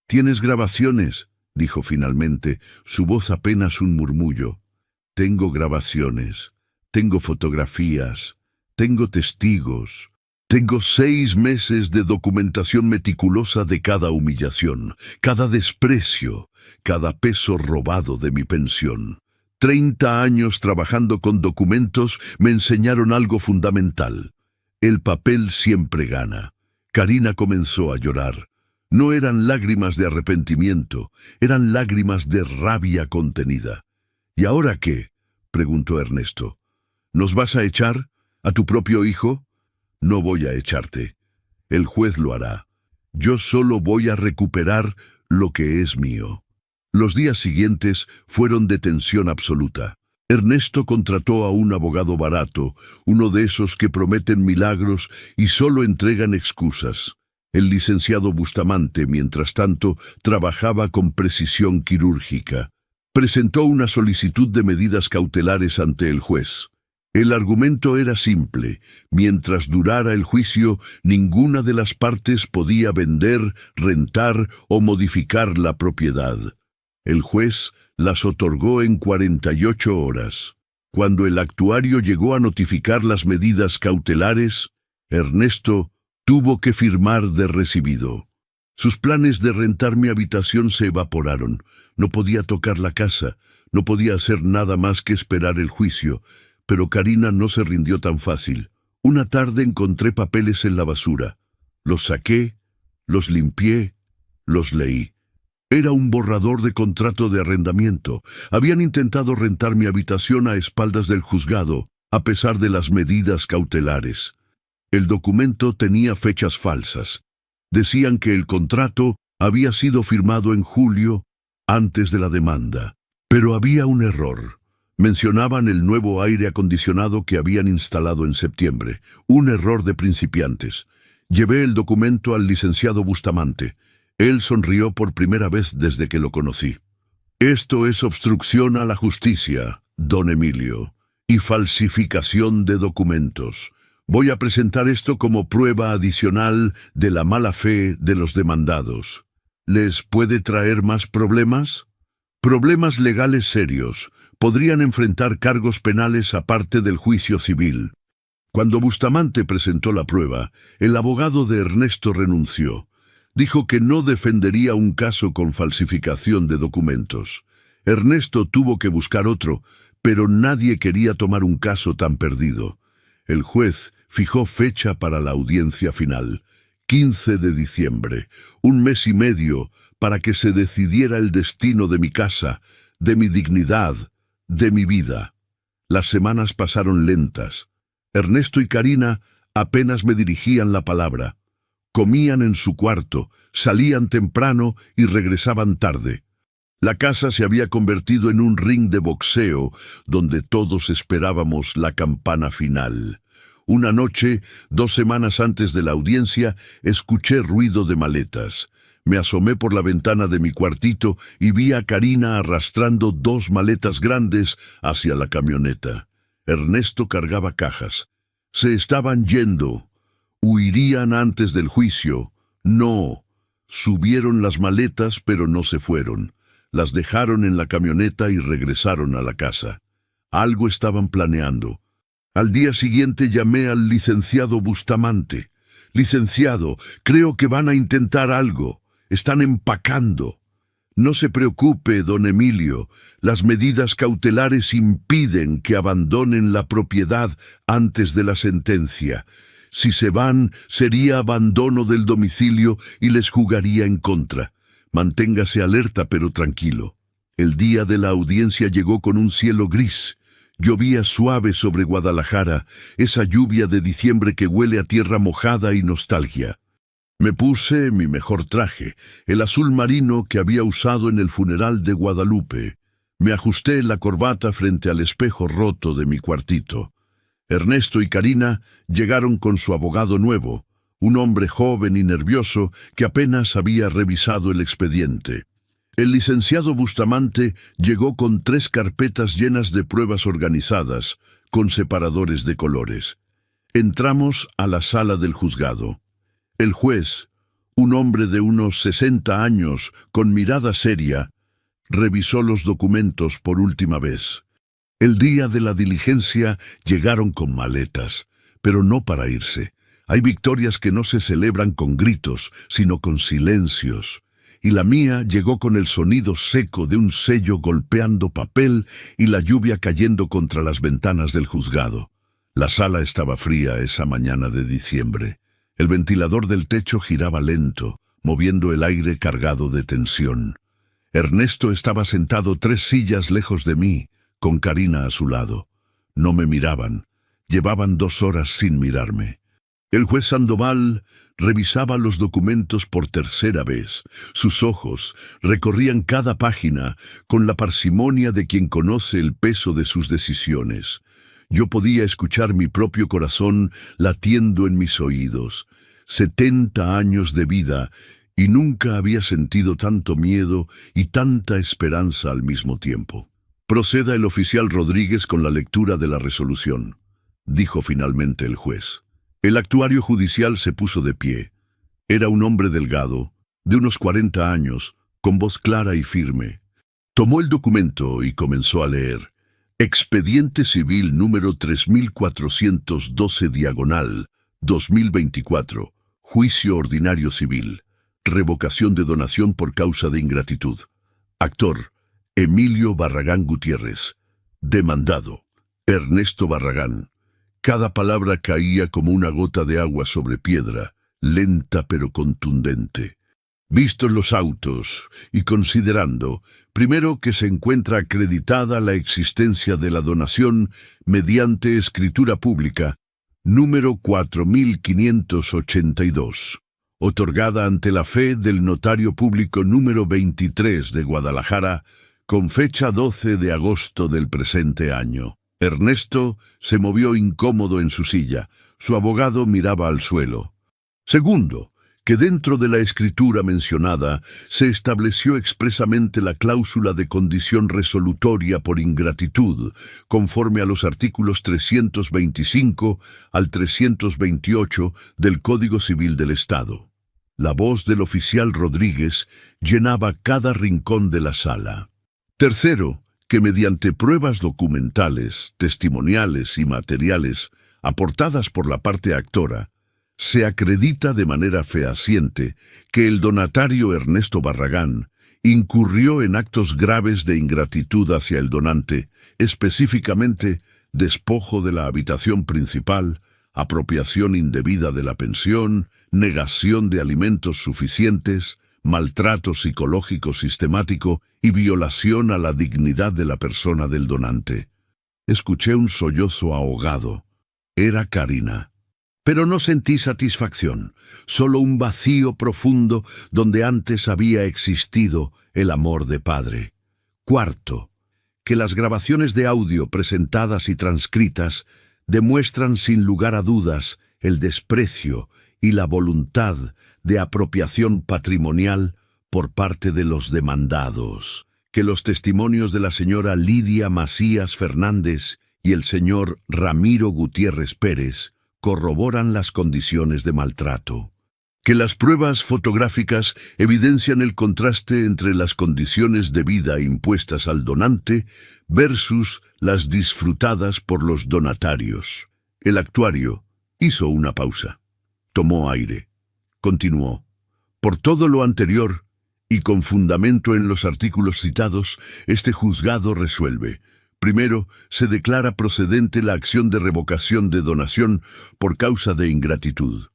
«¿Tienes grabaciones?», dijo finalmente, su voz apenas un murmullo. «Tengo grabaciones, tengo fotografías, tengo testigos, tengo 6 meses de documentación meticulosa de cada humillación, cada desprecio, cada peso robado de mi pensión. 30 años trabajando con documentos me enseñaron algo fundamental. El papel siempre gana». Karina comenzó a llorar. No eran lágrimas de arrepentimiento, eran lágrimas de rabia contenida. «¿Y ahora qué?», preguntó Ernesto. «¿Nos vas a echar? ¿A tu propio hijo?». «No voy a echarte. El juez lo hará. Yo solo voy a recuperar lo que es mío». Los días siguientes fueron de tensión absoluta. Ernesto contrató a un abogado barato, uno de esos que prometen milagros y solo entregan excusas. El licenciado Bustamante, mientras tanto, trabajaba con precisión quirúrgica. Presentó una solicitud de medidas cautelares ante el juez. El argumento era simple. Mientras durara el juicio, ninguna de las partes podía vender, rentar o modificar la propiedad. El juez las otorgó en 48 horas. Cuando el actuario llegó a notificar las medidas cautelares, Ernesto tuvo que firmar de recibido. Sus planes de rentar mi habitación se evaporaron. No podía tocar la casa, no podía hacer nada más que esperar el juicio, pero Karina no se rindió tan fácil. Una tarde encontré papeles en la basura. Los saqué, los limpié, los leí. Era un borrador de contrato de arrendamiento. Habían intentado rentar mi habitación a espaldas del juzgado, a pesar de las medidas cautelares. El documento tenía fechas falsas. Decían que el contrato había sido firmado en julio, antes de la demanda. Pero había un error. Mencionaban el nuevo aire acondicionado que habían instalado en septiembre. Un error de principiantes. Llevé el documento al licenciado Bustamante. Él sonrió por primera vez desde que lo conocí. «Esto es obstrucción a la justicia, don Emilio, y falsificación de documentos. Voy a presentar esto como prueba adicional de la mala fe de los demandados. ¿Les puede traer más problemas?». «Problemas legales serios. Podrían enfrentar cargos penales aparte del juicio civil». Cuando Bustamante presentó la prueba, el abogado de Ernesto renunció. Dijo que no defendería un caso con falsificación de documentos. Ernesto tuvo que buscar otro, pero nadie quería tomar un caso tan perdido. El juez fijó fecha para la audiencia final, 15 de diciembre, 1 mes y medio para que se decidiera el destino de mi casa, de mi dignidad, de mi vida. Las semanas pasaron lentas. Ernesto y Karina apenas me dirigían la palabra. Comían en su cuarto, salían temprano y regresaban tarde. La casa se había convertido en un ring de boxeo, donde todos esperábamos la campana final. Una noche, 2 semanas antes de la audiencia, escuché ruido de maletas. Me asomé por la ventana de mi cuartito y vi a Karina arrastrando 2 maletas grandes hacia la camioneta. Ernesto cargaba cajas. Se estaban yendo. Huirían antes del juicio. No. Subieron las maletas, pero no se fueron. Las dejaron en la camioneta y regresaron a la casa. Algo estaban planeando. Al día siguiente llamé al licenciado Bustamante. Licenciado, creo que van a intentar algo. Están empacando. No se preocupe, don Emilio. Las medidas cautelares impiden que abandonen la propiedad antes de la sentencia. Si se van, sería abandono del domicilio y les jugaría en contra. Manténgase alerta pero tranquilo. El día de la audiencia llegó con un cielo gris. Llovía suave sobre Guadalajara, esa lluvia de diciembre que huele a tierra mojada y nostalgia. Me puse mi mejor traje, el azul marino que había usado en el funeral de Guadalupe. Me ajusté la corbata frente al espejo roto de mi cuartito. Ernesto y Karina llegaron con su abogado nuevo, un hombre joven y nervioso que apenas había revisado el expediente. El licenciado Bustamante llegó con 3 carpetas llenas de pruebas organizadas, con separadores de colores. Entramos a la sala del juzgado. El juez, un hombre de unos 60 años, con mirada seria, revisó los documentos por última vez. El día de la diligencia llegaron con maletas, pero no para irse. Hay victorias que no se celebran con gritos, sino con silencios. Y la mía llegó con el sonido seco de un sello golpeando papel y la lluvia cayendo contra las ventanas del juzgado. La sala estaba fría esa mañana de diciembre. El ventilador del techo giraba lento, moviendo el aire cargado de tensión. Ernesto estaba sentado 3 sillas lejos de mí, con Karina a su lado. No me miraban. Llevaban 2 horas sin mirarme. El juez Sandoval revisaba los documentos por tercera vez. Sus ojos recorrían cada página con la parsimonia de quien conoce el peso de sus decisiones. Yo podía escuchar mi propio corazón latiendo en mis oídos. 70 años de vida y nunca había sentido tanto miedo y tanta esperanza al mismo tiempo. Proceda el oficial Rodríguez con la lectura de la resolución, dijo finalmente el juez. El actuario judicial se puso de pie. Era un hombre delgado, de unos 40 años, con voz clara y firme. Tomó el documento y comenzó a leer. Expediente Civil número 3412 diagonal, 2024. Juicio ordinario civil. Revocación de donación por causa de ingratitud. Actor: Emilio Barragán Gutiérrez. Demandado: Ernesto Barragán. Cada palabra caía como una gota de agua sobre piedra, lenta pero contundente. Vistos los autos, y considerando, primero, que se encuentra acreditada la existencia de la donación mediante escritura pública, número 4582, otorgada ante la fe del notario público número 23 de Guadalajara, con fecha 12 de agosto del presente año. Ernesto se movió incómodo en su silla. Su abogado miraba al suelo. Segundo, que dentro de la escritura mencionada se estableció expresamente la cláusula de condición resolutoria por ingratitud, conforme a los artículos 325 al 328 del Código Civil del Estado. La voz del oficial Rodríguez llenaba cada rincón de la sala. Tercero, que mediante pruebas documentales, testimoniales y materiales aportadas por la parte actora, se acredita de manera fehaciente que el donatario Ernesto Barragán incurrió en actos graves de ingratitud hacia el donante, específicamente despojo de la habitación principal, apropiación indebida de la pensión, negación de alimentos suficientes, maltrato psicológico sistemático y violación a la dignidad de la persona del donante. Escuché un sollozo ahogado. Era Karina. Pero no sentí satisfacción, solo un vacío profundo donde antes había existido el amor de padre. Cuarto, que las grabaciones de audio presentadas y transcritas demuestran sin lugar a dudas el desprecio y la voluntad de apropiación patrimonial por parte de los demandados, que los testimonios de la señora Lidia Macías Fernández y el señor Ramiro Gutiérrez Pérez corroboran las condiciones de maltrato, que las pruebas fotográficas evidencian el contraste entre las condiciones de vida impuestas al donante versus las disfrutadas por los donatarios. El actuario hizo una pausa, tomó aire, continuó. Por todo lo anterior, y con fundamento en los artículos citados, este juzgado resuelve: primero, se declara procedente la acción de revocación de donación por causa de ingratitud.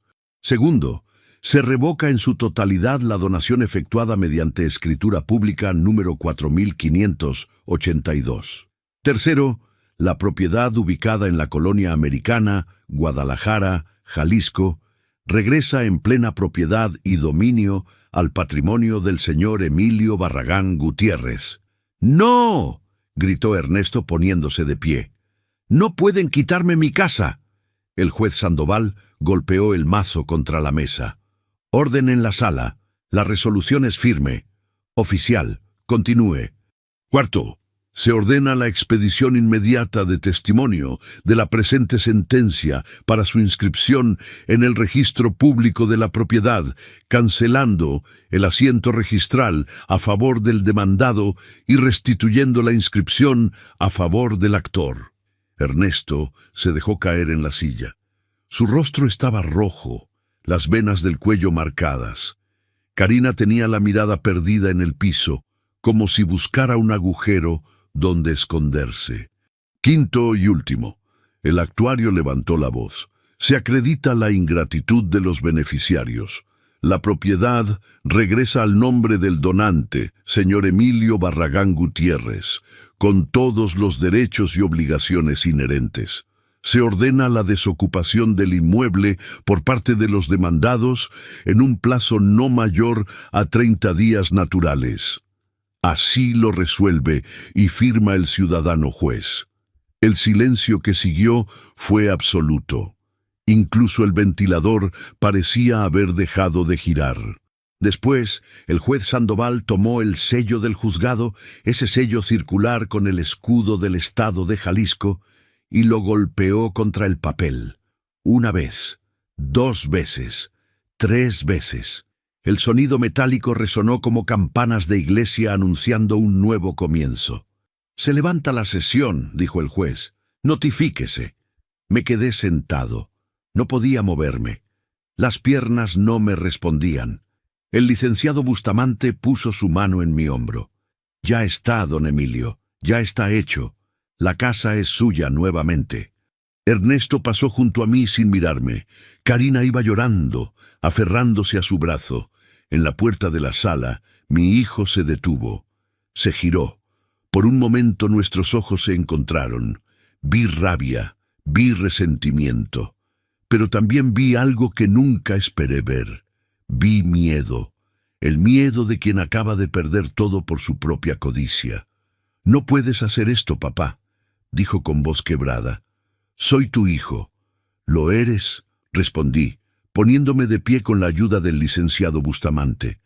Segundo, se revoca en su totalidad la donación efectuada mediante escritura pública número 4582. Tercero, la propiedad ubicada en la colonia americana, Guadalajara, Jalisco, regresa en plena propiedad y dominio al patrimonio del señor Emilio Barragán Gutiérrez. ¡No!, gritó Ernesto poniéndose de pie. ¡No pueden quitarme mi casa! El juez Sandoval golpeó el mazo contra la mesa. Orden en la sala. La resolución es firme. Oficial, continúe. Cuarto, se ordena la expedición inmediata de testimonio de la presente sentencia para su inscripción en el registro público de la propiedad, cancelando el asiento registral a favor del demandado y restituyendo la inscripción a favor del actor. Ernesto se dejó caer en la silla. Su rostro estaba rojo, las venas del cuello marcadas. Karina tenía la mirada perdida en el piso, como si buscara un agujero donde esconderse. Quinto y último. El actuario levantó la voz. Se acredita la ingratitud de los beneficiarios. La propiedad regresa al nombre del donante, señor Emilio Barragán Gutiérrez, con todos los derechos y obligaciones inherentes. Se ordena la desocupación del inmueble por parte de los demandados en un plazo no mayor a 30 días naturales. Así lo resuelve y firma el ciudadano juez. El silencio que siguió fue absoluto. Incluso el ventilador parecía haber dejado de girar. Después, el juez Sandoval tomó el sello del juzgado, ese sello circular con el escudo del estado de Jalisco, y lo golpeó contra el papel. Una vez, 2 veces, 3 veces. El sonido metálico resonó como campanas de iglesia anunciando un nuevo comienzo. «Se levanta la sesión», dijo el juez. «Notifíquese». Me quedé sentado. No podía moverme. Las piernas no me respondían. El licenciado Bustamante puso su mano en mi hombro. «Ya está, don Emilio, ya está hecho. La casa es suya nuevamente». Ernesto pasó junto a mí sin mirarme. Karina iba llorando, aferrándose a su brazo. En la puerta de la sala, mi hijo se detuvo. Se giró. Por un momento nuestros ojos se encontraron. Vi rabia, vi resentimiento. Pero también vi algo que nunca esperé ver. Vi miedo. El miedo de quien acaba de perder todo por su propia codicia. «No puedes hacer esto, papá», dijo con voz quebrada. «Soy tu hijo». «¿Lo eres?», respondí, poniéndome de pie con la ayuda del licenciado Bustamante.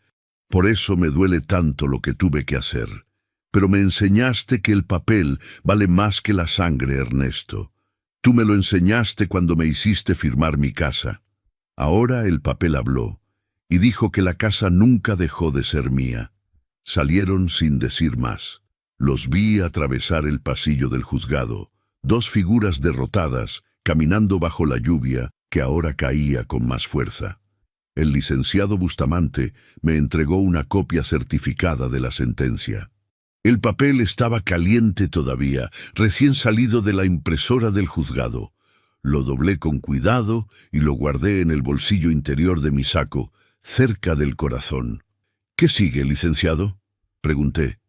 «Por eso me duele tanto lo que tuve que hacer. Pero me enseñaste que el papel vale más que la sangre, Ernesto. Tú me lo enseñaste cuando me hiciste firmar mi casa». Ahora el papel habló, y dijo que la casa nunca dejó de ser mía. Salieron sin decir más. Los vi atravesar el pasillo del juzgado, 2 figuras derrotadas, caminando bajo la lluvia, que ahora caía con más fuerza. El licenciado Bustamante me entregó una copia certificada de la sentencia. El papel estaba caliente todavía, recién salido de la impresora del juzgado. Lo doblé con cuidado y lo guardé en el bolsillo interior de mi saco, cerca del corazón. «¿Qué sigue, licenciado?», pregunté.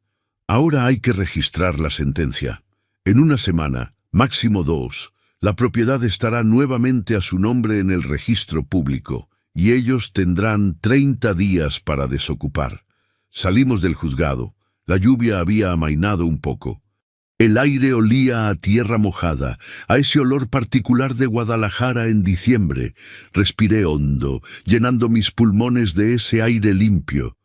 «Ahora hay que registrar la sentencia. En una semana, máximo 2, la propiedad estará nuevamente a su nombre en el registro público, y ellos tendrán 30 días para desocupar». Salimos del juzgado. La lluvia había amainado un poco. El aire olía a tierra mojada, a ese olor particular de Guadalajara en diciembre. Respiré hondo, llenando mis pulmones de ese aire limpio.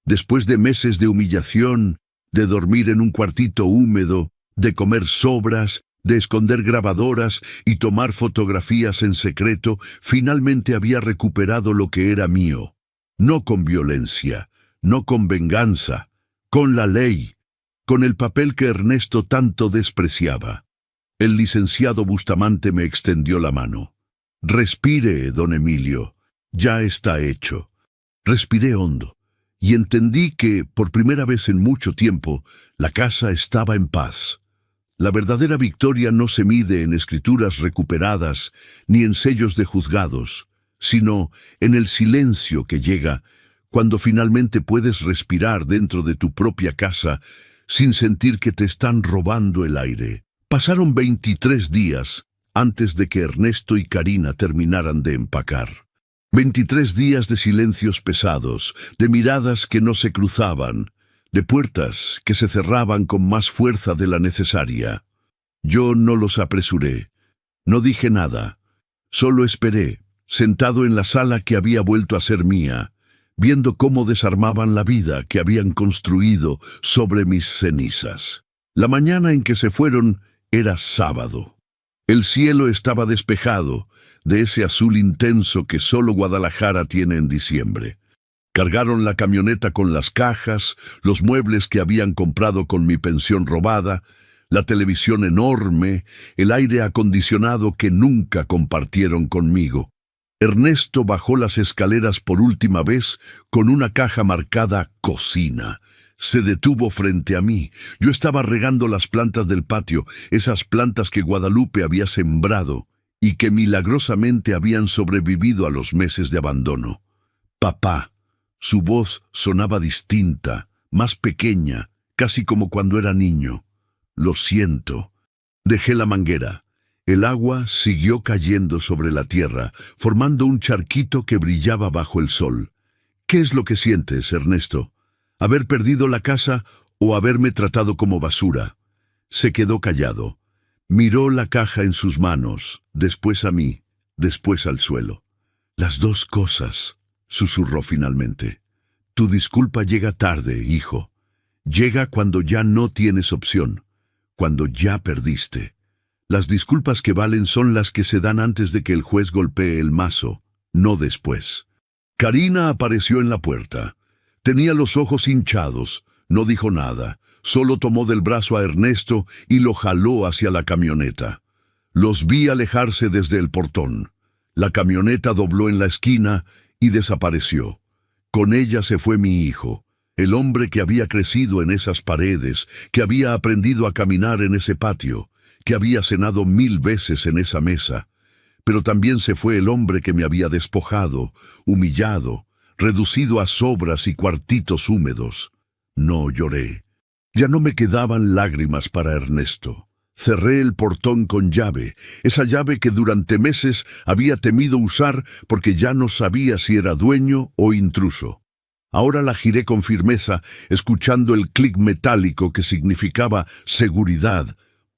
Después de meses de humillación, de dormir en un cuartito húmedo, de comer sobras, de esconder grabadoras y tomar fotografías en secreto, finalmente había recuperado lo que era mío. No con violencia, no con venganza, con la ley, con el papel que Ernesto tanto despreciaba. El licenciado Bustamante me extendió la mano. Respire, don Emilio, ya está hecho. Respiré hondo y entendí que, por primera vez en mucho tiempo, la casa estaba en paz. La verdadera victoria no se mide en escrituras recuperadas ni en sellos de juzgados, sino en el silencio que llega cuando finalmente puedes respirar dentro de tu propia casa sin sentir que te están robando el aire. Pasaron 23 días antes de que Ernesto y Karina terminaran de empacar. 23 días de silencios pesados, de miradas que no se cruzaban, de puertas que se cerraban con más fuerza de la necesaria. Yo no los apresuré, no dije nada, solo esperé, sentado en la sala que había vuelto a ser mía, viendo cómo desarmaban la vida que habían construido sobre mis cenizas. La mañana en que se fueron era sábado. El cielo estaba despejado de ese azul intenso que solo Guadalajara tiene en diciembre. Cargaron la camioneta con las cajas, los muebles que habían comprado con mi pensión robada, la televisión enorme, el aire acondicionado que nunca compartieron conmigo. Ernesto bajó las escaleras por última vez con una caja marcada cocina. Se detuvo frente a mí. Yo estaba regando las plantas del patio, esas plantas que Guadalupe había sembrado y que milagrosamente habían sobrevivido a los meses de abandono. Papá. Su voz sonaba distinta, más pequeña, casi como cuando era niño. Lo siento. Dejé la manguera. El agua siguió cayendo sobre la tierra, formando un charquito que brillaba bajo el sol. ¿Qué es lo que sientes, Ernesto? ¿Haber perdido la casa o haberme tratado como basura? Se quedó callado. Miró la caja en sus manos, después a mí, después al suelo. Las dos cosas, susurró finalmente. Tu disculpa llega tarde, hijo. Llega cuando ya no tienes opción, cuando ya perdiste. Las disculpas que valen son las que se dan antes de que el juez golpee el mazo, no después. Karina apareció en la puerta. Tenía los ojos hinchados, no dijo nada, solo tomó del brazo a Ernesto y lo jaló hacia la camioneta. Los vi alejarse desde el portón. La camioneta dobló en la esquina y desapareció. Con ella se fue mi hijo, el hombre que había crecido en esas paredes, que había aprendido a caminar en ese patio, que había cenado 1000 veces en esa mesa. Pero también se fue el hombre que me había despojado, humillado, reducido a sobras y cuartitos húmedos. No lloré. Ya no me quedaban lágrimas para Ernesto. Cerré el portón con llave, esa llave que durante meses había temido usar porque ya no sabía si era dueño o intruso. Ahora la giré con firmeza, escuchando el clic metálico que significaba seguridad,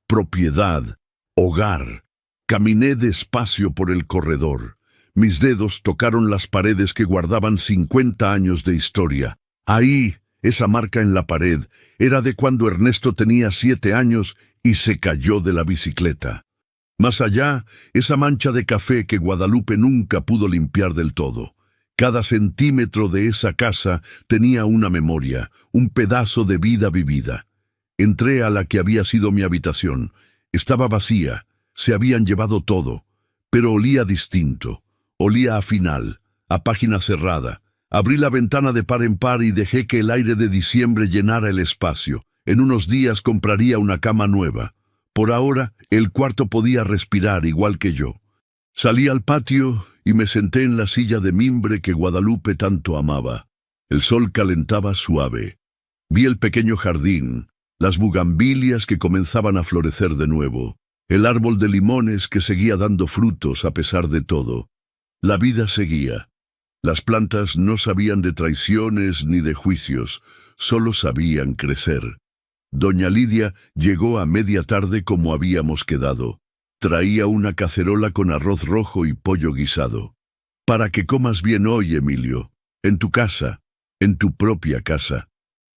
propiedad, hogar. Caminé despacio por el corredor. Mis dedos tocaron las paredes que guardaban 50 años de historia. Ahí, esa marca en la pared, era de cuando Ernesto tenía 7 años y se cayó de la bicicleta. Más allá, esa mancha de café que Guadalupe nunca pudo limpiar del todo. Cada centímetro de esa casa tenía una memoria, un pedazo de vida vivida. Entré a la que había sido mi habitación. Estaba vacía, se habían llevado todo, pero olía distinto. Olía a final, a página cerrada. Abrí la ventana de par en par y dejé que el aire de diciembre llenara el espacio. En unos días compraría una cama nueva. Por ahora, el cuarto podía respirar igual que yo. Salí al patio y me senté en la silla de mimbre que Guadalupe tanto amaba. El sol calentaba suave. Vi el pequeño jardín, las bugambilias que comenzaban a florecer de nuevo, el árbol de limones que seguía dando frutos a pesar de todo. La vida seguía. Las plantas no sabían de traiciones ni de juicios, solo sabían crecer. Doña Lidia llegó a media tarde como habíamos quedado. Traía una cacerola con arroz rojo y pollo guisado. Para que comas bien hoy, Emilio, en tu casa, en tu propia casa.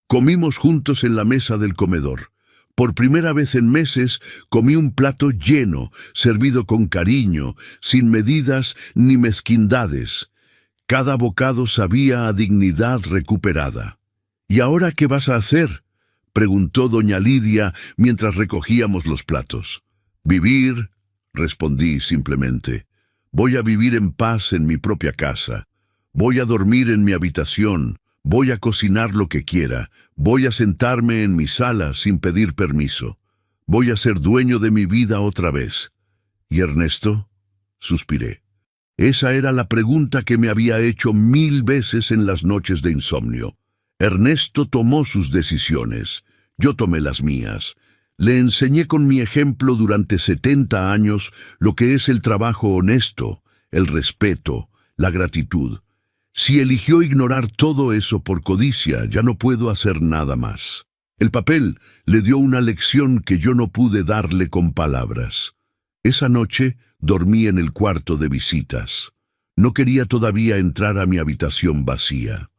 Comimos juntos en la mesa del comedor. Por primera vez en meses comí un plato lleno, servido con cariño, sin medidas ni mezquindades. Cada bocado sabía a dignidad recuperada. ¿Y ahora qué vas a hacer?, preguntó doña Lidia mientras recogíamos los platos. «Vivir», respondí simplemente. «Voy a vivir en paz en mi propia casa. Voy a dormir en mi habitación. Voy a cocinar lo que quiera. Voy a sentarme en mi sala sin pedir permiso. Voy a ser dueño de mi vida otra vez». «¿Y Ernesto?», suspiré. Esa era la pregunta que me había hecho 1000 veces en las noches de insomnio. Ernesto tomó sus decisiones. Yo tomé las mías. Le enseñé con mi ejemplo durante 70 años lo que es el trabajo honesto, el respeto, la gratitud. Si eligió ignorar todo eso por codicia, ya no puedo hacer nada más. El papel le dio una lección que yo no pude darle con palabras. Esa noche dormí en el cuarto de visitas. No quería todavía entrar a mi habitación vacía.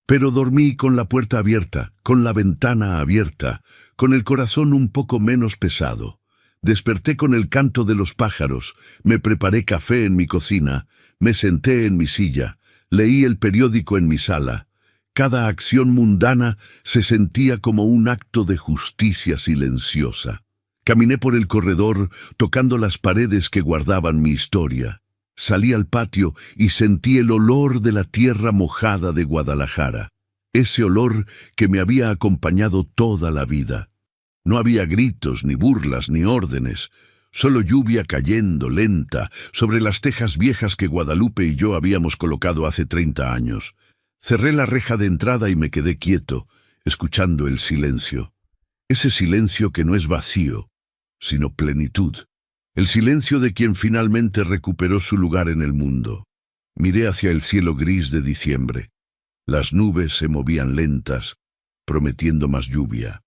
Pero dormí con la puerta abierta, con la ventana abierta, con el corazón un poco menos pesado. Desperté con el canto de los pájaros, me preparé café en mi cocina, me senté en mi silla, leí el periódico en mi sala. Cada acción mundana se sentía como un acto de justicia silenciosa. Caminé por el corredor, tocando las paredes que guardaban mi historia. Salí al patio y sentí el olor de la tierra mojada de Guadalajara, ese olor que me había acompañado toda la vida. No había gritos, ni burlas, ni órdenes, solo lluvia cayendo lenta sobre las tejas viejas que Guadalupe y yo habíamos colocado hace 30 años. Cerré la reja de entrada y me quedé quieto, escuchando el silencio. Ese silencio que no es vacío, sino plenitud. El silencio de quien finalmente recuperó su lugar en el mundo. Miré hacia el cielo gris de diciembre. Las nubes se movían lentas, prometiendo más lluvia.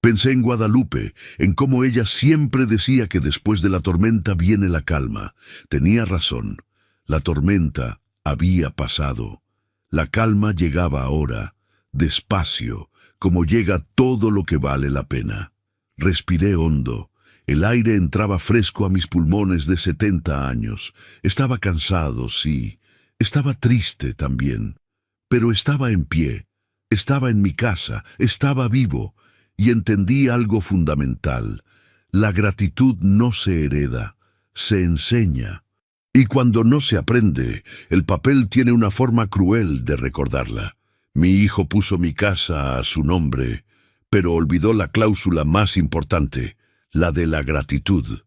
Pensé en Guadalupe, en cómo ella siempre decía que después de la tormenta viene la calma. Tenía razón. La tormenta había pasado. La calma llegaba ahora, despacio, como llega todo lo que vale la pena. Respiré hondo. El aire entraba fresco a mis pulmones de 70 años. Estaba cansado, sí. Estaba triste también. Pero estaba en pie. Estaba en mi casa. Estaba vivo. Y entendí algo fundamental. La gratitud no se hereda. Se enseña. Y cuando no se aprende, el papel tiene una forma cruel de recordarla. Mi hijo puso mi casa a su nombre, pero olvidó la cláusula más importante, la de la gratitud.